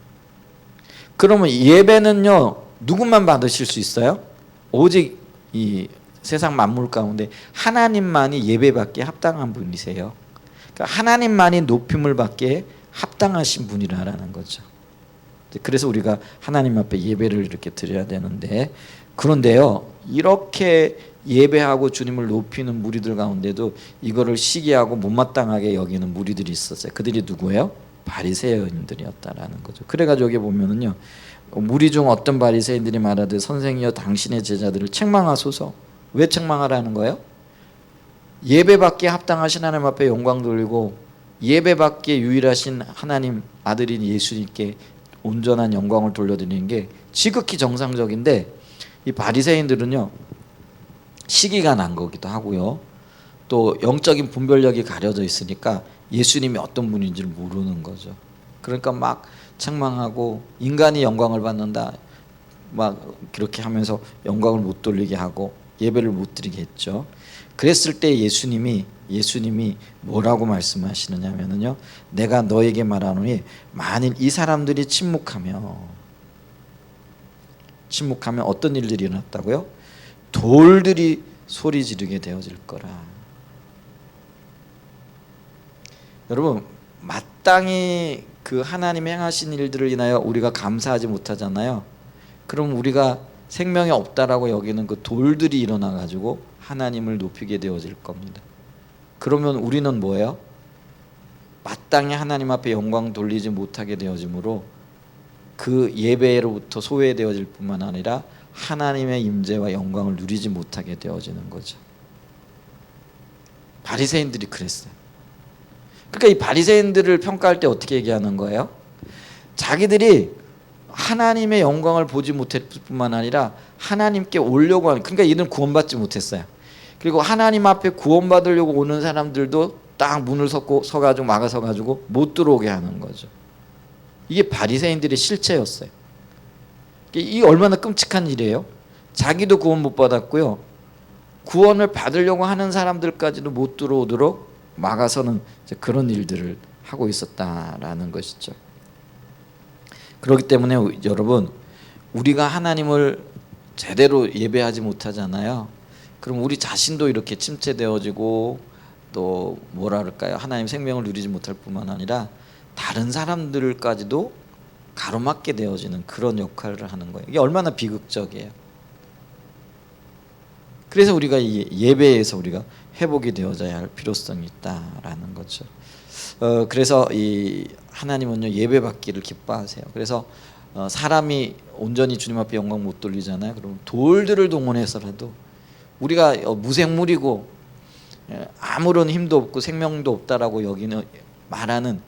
S1: 그러면 예배는요 누구만 받으실 수 있어요? 오직 이 세상 만물 가운데 하나님만이 예배받기에 합당한 분이세요. 그러니까 하나님만이 높임을 받기에 합당하신 분이라는 거죠. 그래서 우리가 하나님 앞에 예배를 이렇게 드려야 되는데, 그런데요 이렇게 예배하고 주님을 높이는 무리들 가운데도 이거를 시기하고 못마땅하게 여기는 무리들이 있었어요. 그들이 누구예요? 바리새인들이었다라는 거죠. 그래가지고 여기 보면은요 무리 중 어떤 바리새인들이 말하되 선생이여 당신의 제자들을 책망하소서. 왜 책망하라는 거예요? 예배받기에 합당하신 하나님 앞에 영광 돌리고 예배받기에 유일하신 하나님 아들인 예수님께 온전한 영광을 돌려드리는 게 지극히 정상적인데, 이 바리새인들은요 시기가 난 거기도 하고요 또 영적인 분별력이 가려져 있으니까 예수님이 어떤 분인지를 모르는 거죠. 그러니까 막 책망하고 인간이 영광을 받는다 막 그렇게 하면서 영광을 못 돌리게 하고 예배를 못 드리게 했죠. 그랬을 때 예수님이 뭐라고 말씀하시느냐면요 내가 너에게 말하노니 만일 이 사람들이 침묵하면 어떤 일들이 일어났다고요? 돌들이 소리 지르게 되어질 거라. 여러분 마땅히 그 하나님이 행하신 일들을 인하여 우리가 감사하지 못하잖아요. 그럼 우리가 생명이 없다라고 여기는 그 돌들이 일어나 가지고 하나님을 높이게 되어질 겁니다. 그러면 우리는 뭐예요? 마땅히 하나님 앞에 영광 돌리지 못하게 되어지므로 그 예배로부터 소외되어질 뿐만 아니라 하나님의 임재와 영광을 누리지 못하게 되어지는 거죠. 바리새인들이 그랬어요. 그러니까 이 바리새인들을 평가할 때 어떻게 얘기하는 거예요? 자기들이 하나님의 영광을 보지 못했을 뿐만 아니라 하나님께 오려고 하는, 그러니까 이들은 구원받지 못했어요. 그리고 하나님 앞에 구원받으려고 오는 사람들도 딱 문을 서가지고 막아서가지고 못 들어오게 하는 거죠. 이게 바리새인들의 실체였어요. 이게 얼마나 끔찍한 일이에요. 자기도 구원 못 받았고요 구원을 받으려고 하는 사람들까지도 못 들어오도록 막아서는 그런 일들을 하고 있었다라는 것이죠. 그렇기 때문에 여러분 우리가 하나님을 제대로 예배하지 못하잖아요. 그럼 우리 자신도 이렇게 침체되어지고 또 뭐라 그럴까요? 하나님 생명을 누리지 못할 뿐만 아니라 다른 사람들까지도 가로막게 되어지는 그런 역할을 하는 거예요. 이게 얼마나 비극적이에요. 그래서 우리가 이 예배에서 우리가 회복이 되어져야 할 필요성이 있다라는 거죠. 그래서 이 하나님은요 예배받기를 기뻐하세요. 그래서 사람이 온전히 주님 앞에 영광 못 돌리잖아요. 그럼 돌들을 동원해서라도 우리가 무생물이고 아무런 힘도 없고 생명도 없다라고 여기는 말하는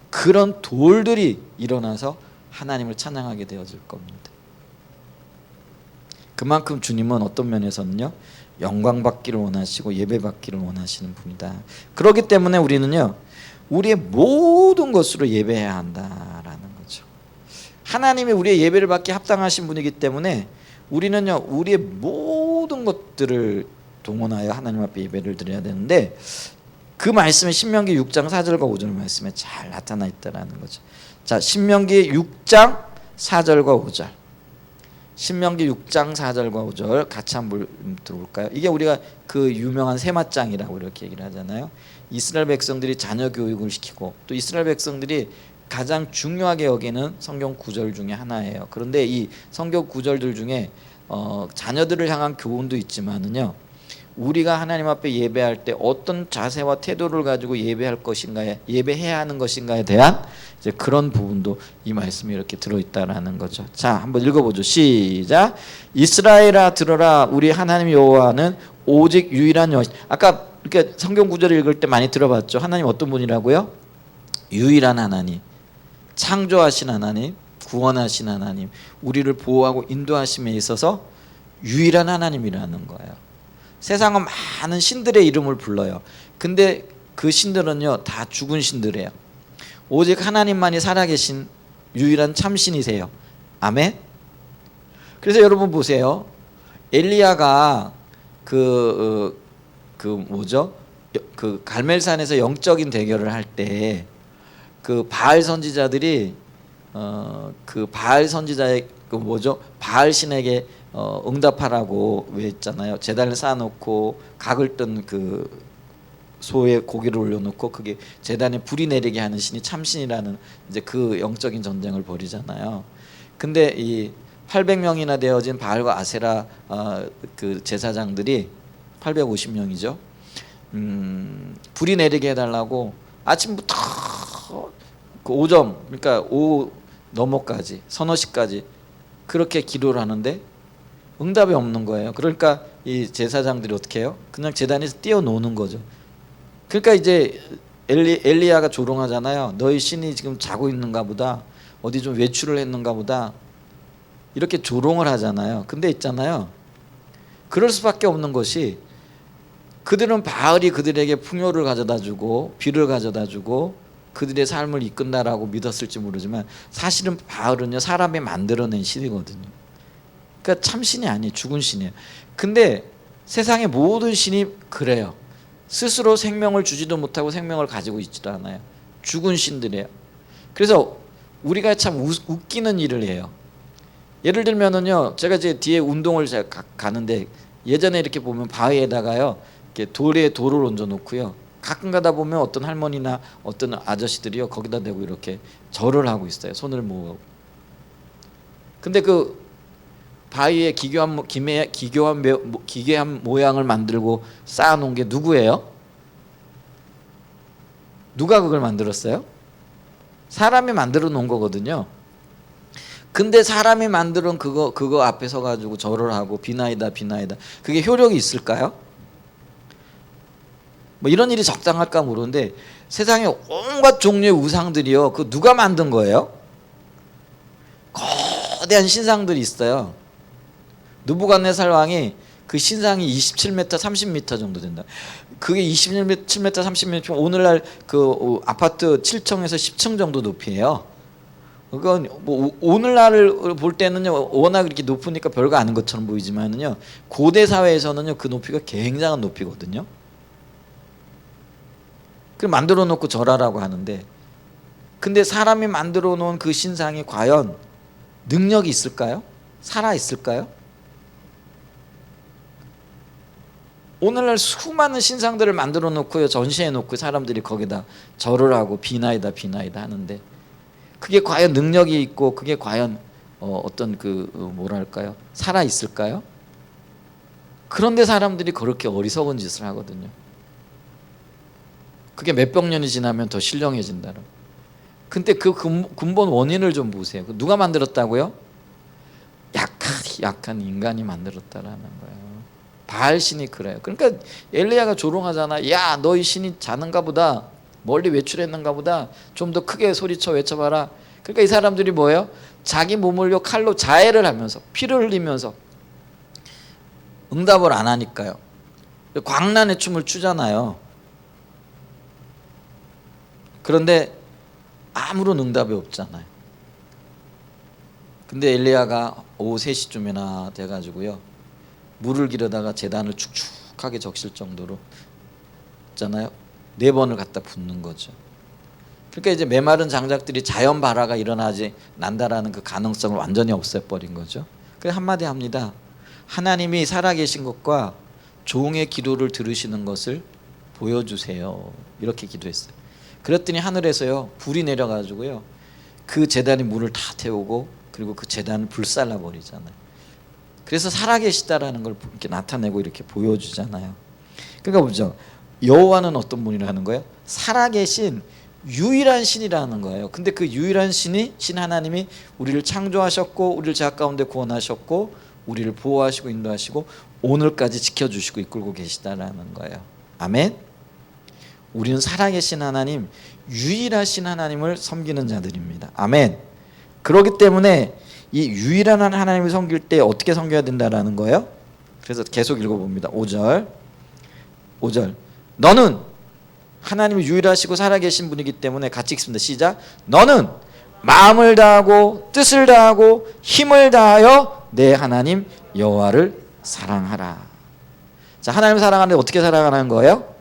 S1: 그런 돌들이 일어나서 하나님을 찬양하게 되어질 겁니다. 그만큼 주님은 어떤 면에서는요 영광 받기를 원하시고 예배 받기를 원하시는 분이다. 그렇기 때문에 우리는요 우리의 모든 것으로 예배해야 한다라는 거죠. 하나님이 우리의 예배를 받기 합당하신 분이기 때문에 우리는요 우리의 모든 것들을 동원하여 하나님 앞에 예배를 드려야 되는데, 그 말씀이 신명기 6장 4절과 5절 말씀에 잘 나타나 있다라는 거죠. 자, 신명기 6장 4절과 5절. 신명기 6장 4절과 5절 같이 한번 들어볼까요? 이게 우리가 그 유명한 세마장이라고 이렇게 얘기를 하잖아요. 이스라엘 백성들이 자녀 교육을 시키고 또 이스라엘 백성들이 가장 중요하게 여기는 성경 구절 중에 하나예요. 그런데 이 성경 구절들 중에 자녀들을 향한 교훈도 있지만은요, 우리가 하나님 앞에 예배할 때 어떤 자세와 태도를 가지고 예배할 것인가에, 예배해야 하는 것인가에 대한 이제 그런 부분도 이 말씀에 이렇게 들어있다라는 거죠. 자, 한번 읽어보죠. 시작. 이스라엘아 들어라, 우리 하나님 여호와는 오직 유일한 여호와. 아까 이렇게 성경 구절을 읽을 때 많이 들어봤죠. 하나님 어떤 분이라고요? 유일한 하나님, 창조하신 하나님, 구원하신 하나님, 우리를 보호하고 인도하심에 있어서 유일한 하나님이라는 거예요. 세상은 많은 신들의 이름을 불러요. 근데 그 신들은요, 다 죽은 신들이에요. 오직 하나님만이 살아계신 유일한 참신이세요. 아멘. 그래서 여러분 보세요. 엘리야가 그 갈멜산에서 영적인 대결을 할 때 그 바알 선지자들이 그 바알 선지자의 바알 신에게 응답하라고 했잖아요. 제단을 쌓아놓고 각을 뜬 그 소의 고기를 올려놓고 그게 제단에 불이 내리게 하는 신이 참신이라는 이제 그 영적인 전쟁을 벌이잖아요. 근데 이 800명이나 되어진 바알과 아세라 그 제사장들이 850명이죠. 불이 내리게 해달라고 아침부터 그 오점, 그러니까 오후 넘어까지 서너 시까지 그렇게 기도를 하는데 응답이 없는 거예요. 그러니까 이 제사장들이 어떻게 해요? 그냥 제단에서 뛰어노는 거죠. 그러니까 이제 엘리야가 조롱하잖아요. 너희 신이 지금 자고 있는가 보다, 어디 좀 외출을 했는가 보다, 이렇게 조롱을 하잖아요. 근데 있잖아요, 그럴 수밖에 없는 것이 그들은 바알이 그들에게 풍요를 가져다주고 비를 가져다주고 그들의 삶을 이끈다라고 믿었을지 모르지만 사실은 바알은요, 사람이 만들어낸 신이거든요. 그러니까 참신이 아니에요. 죽은 신이에요. 근데 세상의 모든 신이 그래요. 스스로 생명을 주지도 못하고 생명을 가지고 있지도 않아요. 죽은 신들이에요. 그래서 우리가 참 웃기는 일을 해요. 예를 들면은요, 제가 이제 뒤에 운동을 제가 가는데 예전에 이렇게 보면 바위에다가요, 이렇게 돌에 돌을 얹어 놓고요, 가끔 가다 보면 어떤 할머니나 어떤 아저씨들이요, 거기다 대고 이렇게 절을 하고 있어요. 손을 모으고. 근데 그 바위에 기괴한 모양을 만들고 쌓아놓은 게 누구예요? 누가 그걸 만들었어요? 사람이 만들어 놓은 거거든요. 근데 사람이 만드는 그거 앞에 서가지고 절을 하고 비나이다 그게 효력이 있을까요? 뭐 이런 일이 적당할까 모르는데 세상에 온갖 종류의 우상들이요, 그 누가 만든 거예요? 거대한 신상들이 있어요. 느부갓네살 왕이 그 신상이 27m, 30m 정도 된다. 그게 27m, 30m, 오늘날 그 아파트 7층에서 10층 정도 높이에요. 그건 뭐 오늘날을 볼 때는요, 워낙 이렇게 높으니까 별거 아닌 것처럼 보이지만은요, 고대 사회에서는요, 그 높이가 굉장한 높이거든요. 그 만들어 놓고 절하라고 하는데, 근데 사람이 만들어 놓은 그 신상이 과연 능력이 있을까요? 살아 있을까요? 오늘날 수많은 신상들을 만들어 놓고요, 전시해 놓고 사람들이 거기다 절을 하고 비나이다 하는데 그게 과연 능력이 있고 그게 과연 어떤 뭐랄까요, 살아 있을까요? 그런데 사람들이 그렇게 어리석은 짓을 하거든요. 그게 몇백 년이 지나면 더 신령해진다는. 근데 그 근본 원인을 좀 보세요. 누가 만들었다고요? 약한 인간이 만들었다라는 거예요. 바알 신이 그래요. 그러니까 엘리야가 조롱하잖아. 야, 너희 신이 자는가 보다, 멀리 외출했는가 보다, 좀 더 크게 소리쳐 외쳐봐라. 그러니까 이 사람들이 뭐예요? 자기 몸을요, 칼로 자해를 하면서 피를 흘리면서 응답을 안 하니까요. 광란의 춤을 추잖아요. 그런데 아무런 응답이 없잖아요. 근데 엘리야가 오후 3시쯤이나 돼가지고요, 물을 기르다가 제단을 축축하게 적실 정도로 있잖아요, 4번을 갖다 붓는 거죠. 그러니까 이제 메마른 장작들이 자연 발화가 일어나지 난다라는 그 가능성을 완전히 없애버린 거죠. 그래 한마디 합니다. 하나님이 살아계신 것과 종의 기도를 들으시는 것을 보여주세요. 이렇게 기도했어요. 그랬더니 하늘에서요 불이 내려가지고요 그 제단에 물을 다 태우고 그리고 그 제단을 불살라 버리잖아요. 그래서 살아계시다라는 걸 이렇게 나타내고 이렇게 보여주잖아요. 그러니까 보죠. 여호와는 어떤 분이라는 거예요? 살아계신 유일한 신이라는 거예요. 근데 그 유일한 신이 신 하나님이 우리를 창조하셨고 우리를 죄악 가운데 구원하셨고 우리를 보호하시고 인도하시고 오늘까지 지켜주시고 이끌고 계시다라는 거예요. 아멘. 우리는 살아계신 하나님, 유일하신 하나님을 섬기는 자들입니다. 아멘. 그렇기 때문에 이 유일한 하나님을 섬길 때 어떻게 섬겨야 된다라는 거예요. 그래서 계속 읽어봅니다. 5절 너는 하나님이 유일하시고 살아계신 분이기 때문에 같이 읽습니다. 시작. 너는 마음을 다하고 뜻을 다하고 힘을 다하여 내 하나님 여호와를 사랑하라. 자, 하나님을 사랑하는데 어떻게 사랑하는 거예요?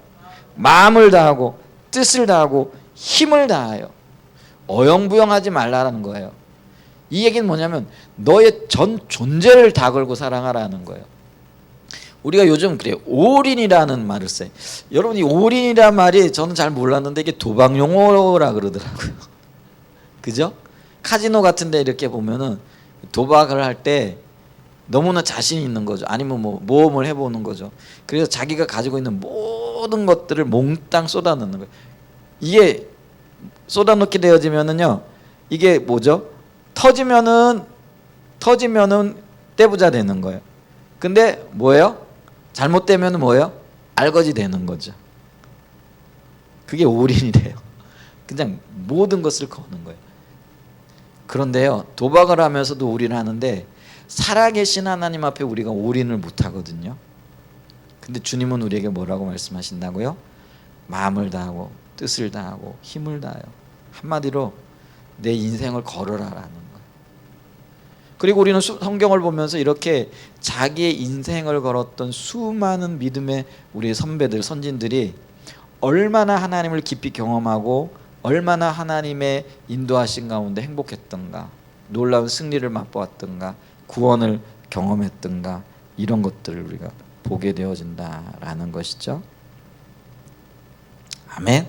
S1: 마음을 다하고 뜻을 다하고 힘을 다하여. 어영부영하지 말라는 거예요. 이 얘기는 뭐냐면 너의 전 존재를 다 걸고 사랑하라는 거예요. 우리가 요즘 그래요. 올인이라는 말을 써요. 여러분 이 올인이란 말이 저는 잘 몰랐는데 이게 도박 용어라 그러더라고요. 그죠? 카지노 같은 데 이렇게 보면은 도박을 할 때 너무나 자신 있는 거죠. 아니면 뭐 모험을 해보는 거죠. 그래서 자기가 가지고 있는 모든 것들을 몽땅 쏟아넣는 거예요. 이게 쏟아넣게 되어지면은요 이게 뭐죠? 터지면은 떼부자 되는 거예요. 근데 뭐예요? 잘못되면 뭐예요? 알거지 되는 거죠. 그게 올인이래요. 그냥 모든 것을 거는 거예요. 그런데요 도박을 하면서도 올인을 하는데 살아계신 하나님 앞에 우리가 올인을 못하거든요. 근데 주님은 우리에게 뭐라고 말씀하신다고요? 마음을 다하고 뜻을 다하고 힘을 다하여. 한마디로 내 인생을 걸어라라는 거예요. 그리고 우리는 성경을 보면서 이렇게 자기의 인생을 걸었던 수많은 믿음의 우리 선배들 선진들이 얼마나 하나님을 깊이 경험하고 얼마나 하나님의 인도하신 가운데 행복했던가, 놀라운 승리를 맛보았던가, 구원을 경험했던가, 이런 것들을 우리가 보게 되어진다라는 것이죠. 아멘.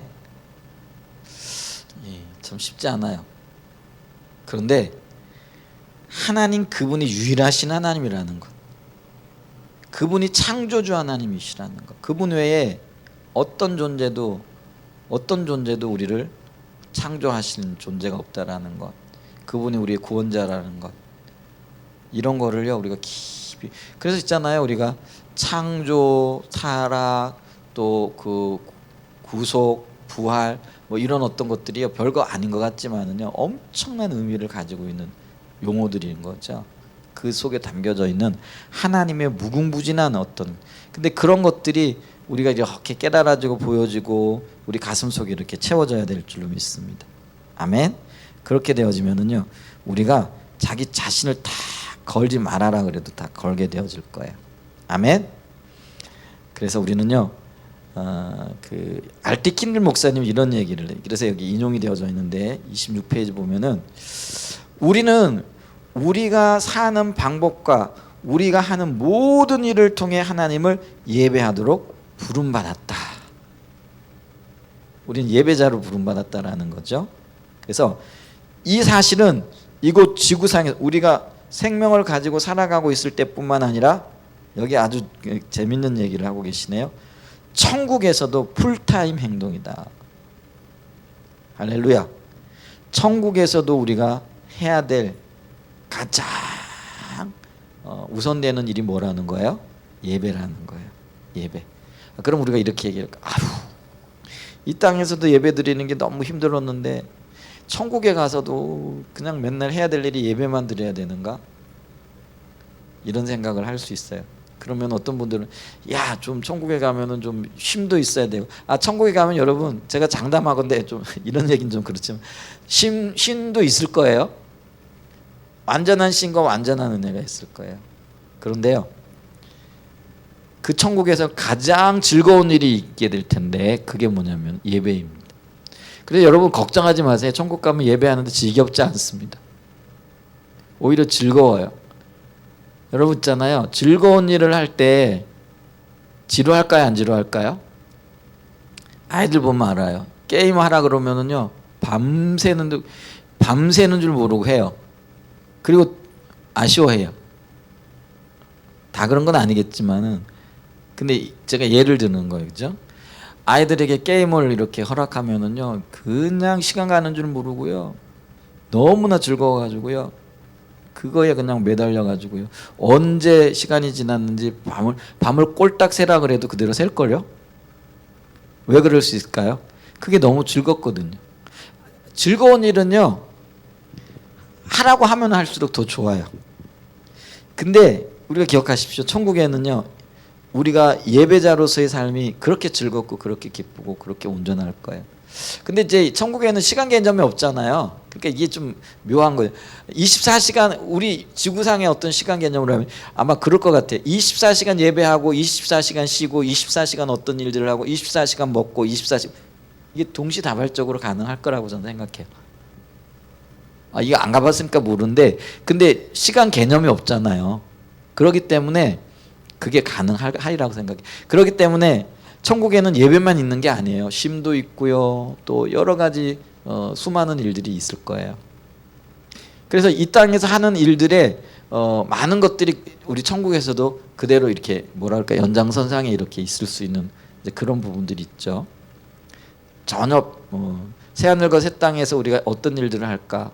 S1: 참 쉽지 않아요. 그런데 하나님 그분이 유일하신 하나님이라는 것, 그분이 창조주 하나님이시라는 것, 그분 외에 어떤 존재도 우리를 창조하신 존재가 없다라는 것, 그분이 우리의 구원자라는 것, 이런 거를요 우리가 깊이. 그래서 있잖아요 우리가 창조, 타락, 또 그 구속, 부활 뭐 이런 어떤 것들이요 별거 아닌 것 같지만은요 엄청난 의미를 가지고 있는 용어들인 거죠. 그 속에 담겨져 있는 하나님의 무궁무진한 어떤, 근데 그런 것들이 우리가 이렇게 깨달아지고 보여지고 우리 가슴 속에 이렇게 채워져야 될 줄로 믿습니다. 아멘. 그렇게 되어지면은요 우리가 자기 자신을 다 걸지 말아라 그래도 다 걸게 되어질 거예요. 아멘. 그래서 우리는요 그 알티킨들 목사님 이런 얘기를, 그래서 여기 인용이 되어져 있는데 26페이지 보면은 우리는 우리가 사는 방법과 우리가 하는 모든 일을 통해 하나님을 예배하도록 부름받았다. 우리는 예배자로 부름받았다라는 거죠. 그래서 이 사실은 이곳 지구상에서 우리가 생명을 가지고 살아가고 있을 때뿐만 아니라 여기 아주 재밌는 얘기를 하고 계시네요. 천국에서도 풀타임 행동이다. 할렐루야. 천국에서도 우리가 해야 될 가장 우선되는 일이 뭐라는 거예요? 예배라는 거예요. 예배. 그럼 우리가 이렇게 얘기할까? 이 땅에서도 예배 드리는 게 너무 힘들었는데 천국에 가서도 그냥 맨날 해야 될 일이 예배만 드려야 되는가? 이런 생각을 할 수 있어요. 그러면 어떤 분들은 야, 좀 천국에 가면은 좀 쉼도 있어야 되고, 천국에 가면 여러분 제가 장담하건대 좀 이런 얘기는 좀 그렇지만 쉼도 있을 거예요. 완전한 쉼과 완전한 은혜가 있을 거예요. 그런데요 그 천국에서 가장 즐거운 일이 있게 될 텐데 그게 뭐냐면 예배입니다. 그래서 여러분 걱정하지 마세요. 천국 가면 예배하는데 지겹지 않습니다. 오히려 즐거워요. 여러분 있잖아요. 즐거운 일을 할 때 지루할까요? 안 지루할까요? 아이들 보면 알아요. 게임 하라 그러면은요. 밤새는 줄 모르고 해요. 그리고 아쉬워해요. 다 그런 건 아니겠지만은 근데 제가 예를 드는 거예요. 그죠? 아이들에게 게임을 이렇게 허락하면은요. 그냥 시간 가는 줄 모르고요. 너무나 즐거워가지고요. 그거에 그냥 매달려가지고요. 언제 시간이 지났는지 밤을 꼴딱 새라 그래도 그대로 셀걸요? 왜 그럴 수 있을까요? 그게 너무 즐겁거든요. 즐거운 일은요. 하라고 하면 할수록 더 좋아요. 근데 우리가 기억하십시오. 천국에는요. 우리가 예배자로서의 삶이 그렇게 즐겁고 그렇게 기쁘고 그렇게 온전할 거예요. 근데 이제 천국에는 시간 개념이 없잖아요. 그러니까 이게 좀 묘한 거예요. 24시간 우리 지구상의 어떤 시간 개념으로 하면 아마 그럴 것 같아요. 24시간 예배하고 24시간 쉬고 24시간 어떤 일들을 하고 24시간 먹고 24시간 이게 동시다발적으로 가능할 거라고 저는 생각해요. 이거 안 가봤으니까 모르는데 근데 시간 개념이 없잖아요. 그렇기 때문에 그게 가능하리라고 생각해요. 그렇기 때문에 천국에는 예배만 있는 게 아니에요. 쉼도 있고요. 또 여러 가지 수많은 일들이 있을 거예요. 그래서 이 땅에서 하는 일들에 많은 것들이 우리 천국에서도 그대로 이렇게 뭐랄까 연장선상에 이렇게 있을 수 있는 이제 그런 부분들이 있죠. 전혀 새하늘과 새 땅에서 우리가 어떤 일들을 할까?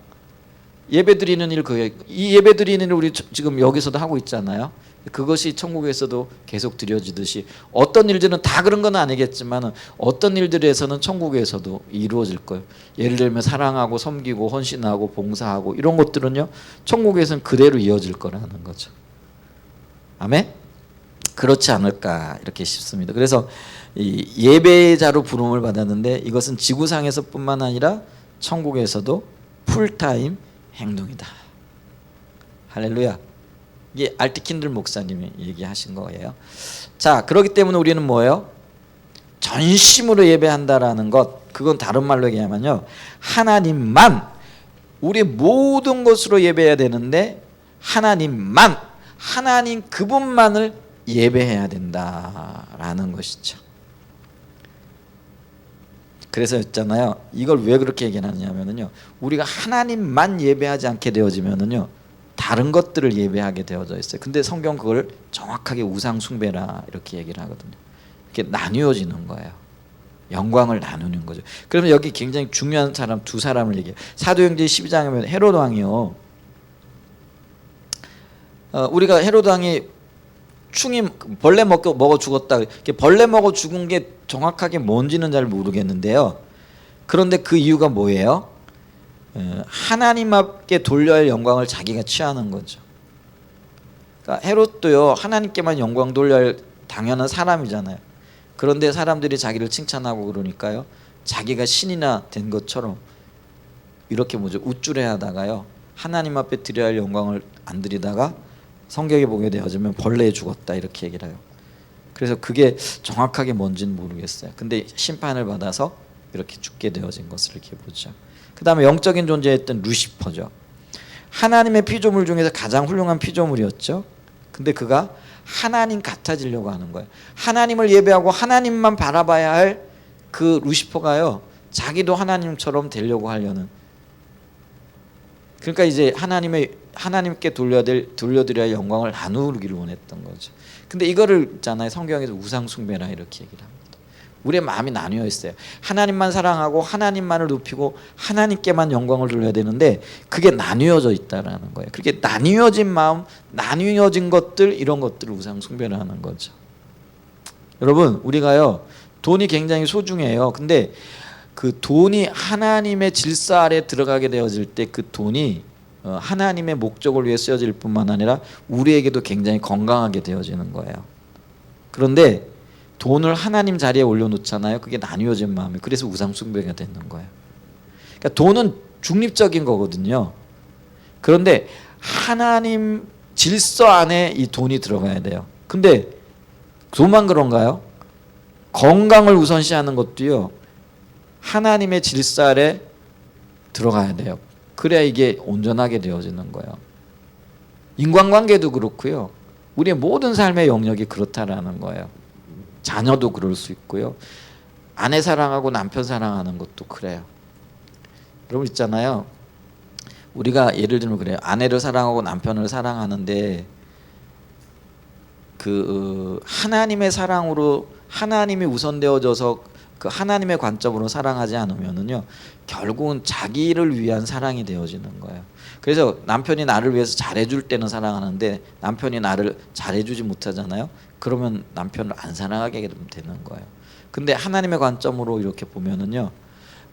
S1: 예배드리는 일 이 예배드리는 일 우리 지금 여기서도 하고 있잖아요. 그것이 천국에서도 계속 드려지듯이 어떤 일들은 다 그런 건 아니겠지만 어떤 일들에서는 천국에서도 이루어질 거예요. 예를 들면 사랑하고 섬기고 헌신하고 봉사하고 이런 것들은요. 천국에서는 그대로 이어질 거라는 거죠. 아멘? 그렇지 않을까 이렇게 싶습니다. 그래서 이 예배자로 부름을 받았는데 이것은 지구상에서뿐만 아니라 천국에서도 풀타임 행동이다. 할렐루야. 이게 알트킨들 목사님이 얘기하신 거예요. 자, 그렇기 때문에 우리는 뭐예요? 전심으로 예배한다라는 것. 그건 다른 말로 얘기하면요. 하나님만 우리 모든 것으로 예배해야 되는데 하나님만 하나님 그분만을 예배해야 된다라는 것이죠. 그래서 있잖아요. 이걸 왜 그렇게 얘기하냐면요. 우리가 하나님만 예배하지 않게 되어지면은요. 다른 것들을 예배하게 되어져 있어요. 근데 성경 그걸 정확하게 우상 숭배라 이렇게 얘기를 하거든요. 이렇게 나뉘어지는 거예요. 영광을 나누는 거죠. 그러면 여기 굉장히 중요한 사람 두 사람을 얘기해요. 사도행전 12장에 보면 헤롯 왕이요. 우리가 헤롯 왕이 충이 벌레 먹어 죽었다. 벌레 먹어 죽은 게 정확하게 뭔지는 잘 모르겠는데요. 그런데 그 이유가 뭐예요? 하나님 앞에 돌려야 할 영광을 자기가 취하는 거죠. 그러니까 헤롯도요. 하나님께만 영광 돌려야 할 당연한 사람이잖아요. 그런데 사람들이 자기를 칭찬하고 그러니까요. 자기가 신이나 된 것처럼 이렇게 우쭐해하다가요. 하나님 앞에 드려야 할 영광을 안 드리다가 성경에 보게 되어지면 벌레에 죽었다 이렇게 얘기를 해요. 그래서 그게 정확하게 뭔지는 모르겠어요. 근데 심판을 받아서 이렇게 죽게 되어진 것을 이렇게 보죠. 그 다음에 영적인 존재였던 루시퍼죠. 하나님의 피조물 중에서 가장 훌륭한 피조물이었죠. 근데 그가 하나님 같아지려고 하는 거예요. 하나님을 예배하고 하나님만 바라봐야 할 그 루시퍼가요. 자기도 하나님처럼 되려고 하려는. 그러니까 이제 하나님께 돌려드려야 할 영광을 나누기를 원했던 거죠. 근데 이거를 있잖아요. 성경에서 우상 숭배라 이렇게 얘기를 합니다. 우리의 마음이 나뉘어 있어요. 하나님만 사랑하고 하나님만을 높이고 하나님께만 영광을 돌려야 되는데 그게 나뉘어져 있다라는 거예요. 그렇게 나뉘어진 마음, 나뉘어진 것들 이런 것들을 우상 숭배를 하는 거죠. 여러분 우리가요 돈이 굉장히 소중해요. 근데 그 돈이 하나님의 질서 아래 들어가게 되어질 때 그 돈이 하나님의 목적을 위해 쓰여질 뿐만 아니라 우리에게도 굉장히 건강하게 되어지는 거예요. 그런데 돈을 하나님 자리에 올려놓잖아요. 그게 나뉘어진 마음이 그래서 우상숭배가 되는 거예요. 그러니까 돈은 중립적인 거거든요. 그런데 하나님 질서 안에 이 돈이 들어가야 돼요. 근데 돈만 그런가요? 건강을 우선시하는 것도요. 하나님의 질서 아래 들어가야 돼요. 그래야 이게 온전하게 되어지는 거예요. 인간관계도 그렇고요. 우리의 모든 삶의 영역이 그렇다라는 거예요. 자녀도 그럴 수 있고요. 아내 사랑하고 남편 사랑하는 것도 그래요. 여러분 있잖아요. 우리가 예를 들면 그래요. 아내를 사랑하고 남편을 사랑하는데 그 하나님의 사랑으로 하나님이 우선되어져서 그 하나님의 관점으로 사랑하지 않으면은요 결국은 자기를 위한 사랑이 되어지는 거예요. 그래서 남편이 나를 위해서 잘해줄 때는 사랑하는데 남편이 나를 잘해주지 못하잖아요. 그러면 남편을 안 사랑하게 되는 거예요. 근데 하나님의 관점으로 이렇게 보면은요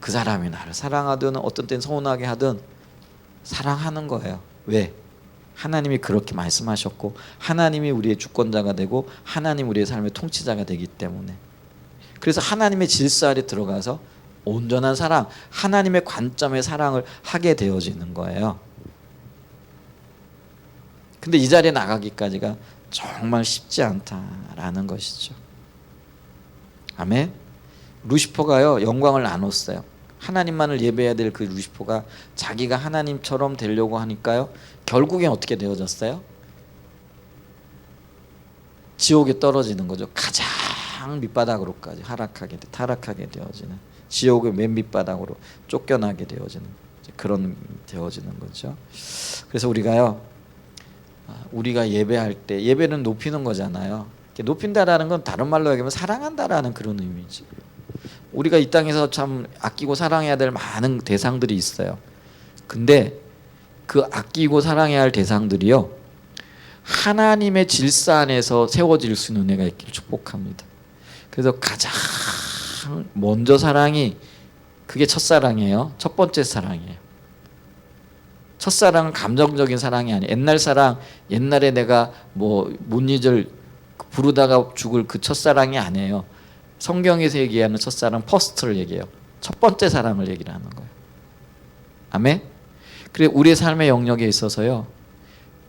S1: 그 사람이 나를 사랑하든 어떤 때는 서운하게 하든 사랑하는 거예요. 왜? 하나님이 그렇게 말씀하셨고 하나님이 우리의 주권자가 되고 하나님 우리의 삶의 통치자가 되기 때문에. 그래서 하나님의 질서 아래 들어가서 온전한 사랑, 하나님의 관점의 사랑을 하게 되어지는 거예요. 근데 이 자리에 나가기까지가 정말 쉽지 않다라는 것이죠. 아멘. 루시퍼가요 영광을 나눴어요. 하나님만을 예배해야 될 그 루시퍼가 자기가 하나님처럼 되려고 하니까요 결국엔 어떻게 되어졌어요? 지옥에 떨어지는 거죠. 가장 밑바닥으로까지 타락하게 되어지는, 지옥의 맨 밑바닥으로 쫓겨나게 되어지는 그런 되어지는 거죠. 그래서 우리가 예배할 때 예배는 높이는 거잖아요. 높인다라는 건 다른 말로 얘기하면 사랑한다라는 그런 의미지. 우리가 이 땅에서 참 아끼고 사랑해야 될 많은 대상들이 있어요. 근데 그 아끼고 사랑해야 할 대상들이요 하나님의 질서 안에서 세워질 수 있는 은혜가 있기를 축복합니다. 그래서 가장 먼저 사랑이 그게 첫사랑이에요. 첫 번째 사랑이에요. 첫사랑은 감정적인 사랑이 아니에요. 옛날 사랑, 옛날에 내가 못 잊을 부르다가 죽을 그 첫사랑이 아니에요. 성경에서 얘기하는 첫사랑 퍼스트를 얘기해요. 첫 번째 사랑을 얘기를 하는 거예요. 아멘. 그래 우리의 삶의 영역에 있어서요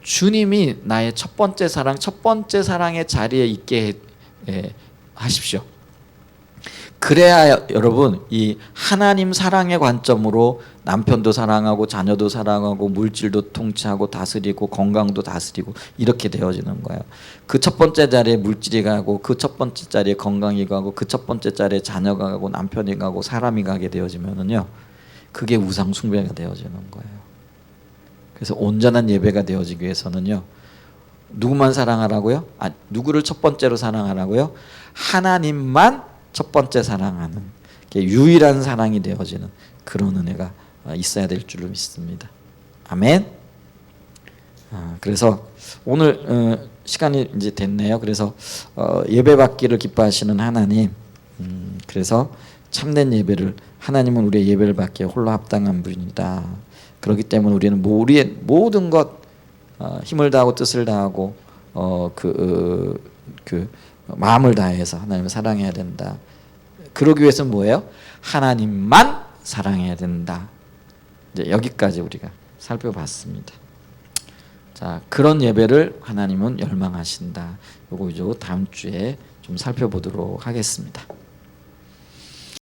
S1: 주님이 나의 첫 번째 사랑, 첫 번째 사랑의 자리에 있게 하십시오. 그래야 여러분 이 하나님 사랑의 관점으로 남편도 사랑하고 자녀도 사랑하고 물질도 통치하고 다스리고 건강도 다스리고 이렇게 되어지는 거예요. 그 첫 번째 자리에 물질이 가고 그 첫 번째 자리에 건강이 가고 그 첫 번째 자리에 자녀가 가고 남편이 가고 사람이 가게 되어지면은요 그게 우상 숭배가 되어지는 거예요. 그래서 온전한 예배가 되어지기 위해서는요 누구만 사랑하라고요? 누구를 첫 번째로 사랑하라고요? 하나님만 첫 번째 사랑하는 유일한 사랑이 되어지는 그런 은혜가 있어야 될 줄로 믿습니다. 아멘. 그래서 오늘 시간이 이제 됐네요. 그래서 예배받기를 기뻐하시는 하나님, 그래서 참된 예배를 하나님은 우리의 예배를 받기에 홀로 합당한 분이다. 그렇기 때문에 우리는 우리의 모든 것 힘을 다하고 뜻을 다하고 마음을 다해서 하나님을 사랑해야 된다. 그러기 위해서는 뭐예요? 하나님만 사랑해야 된다. 이제 여기까지 우리가 살펴봤습니다. 자, 그런 예배를 하나님은 열망하신다. 요거 다음 주에 좀 살펴보도록 하겠습니다.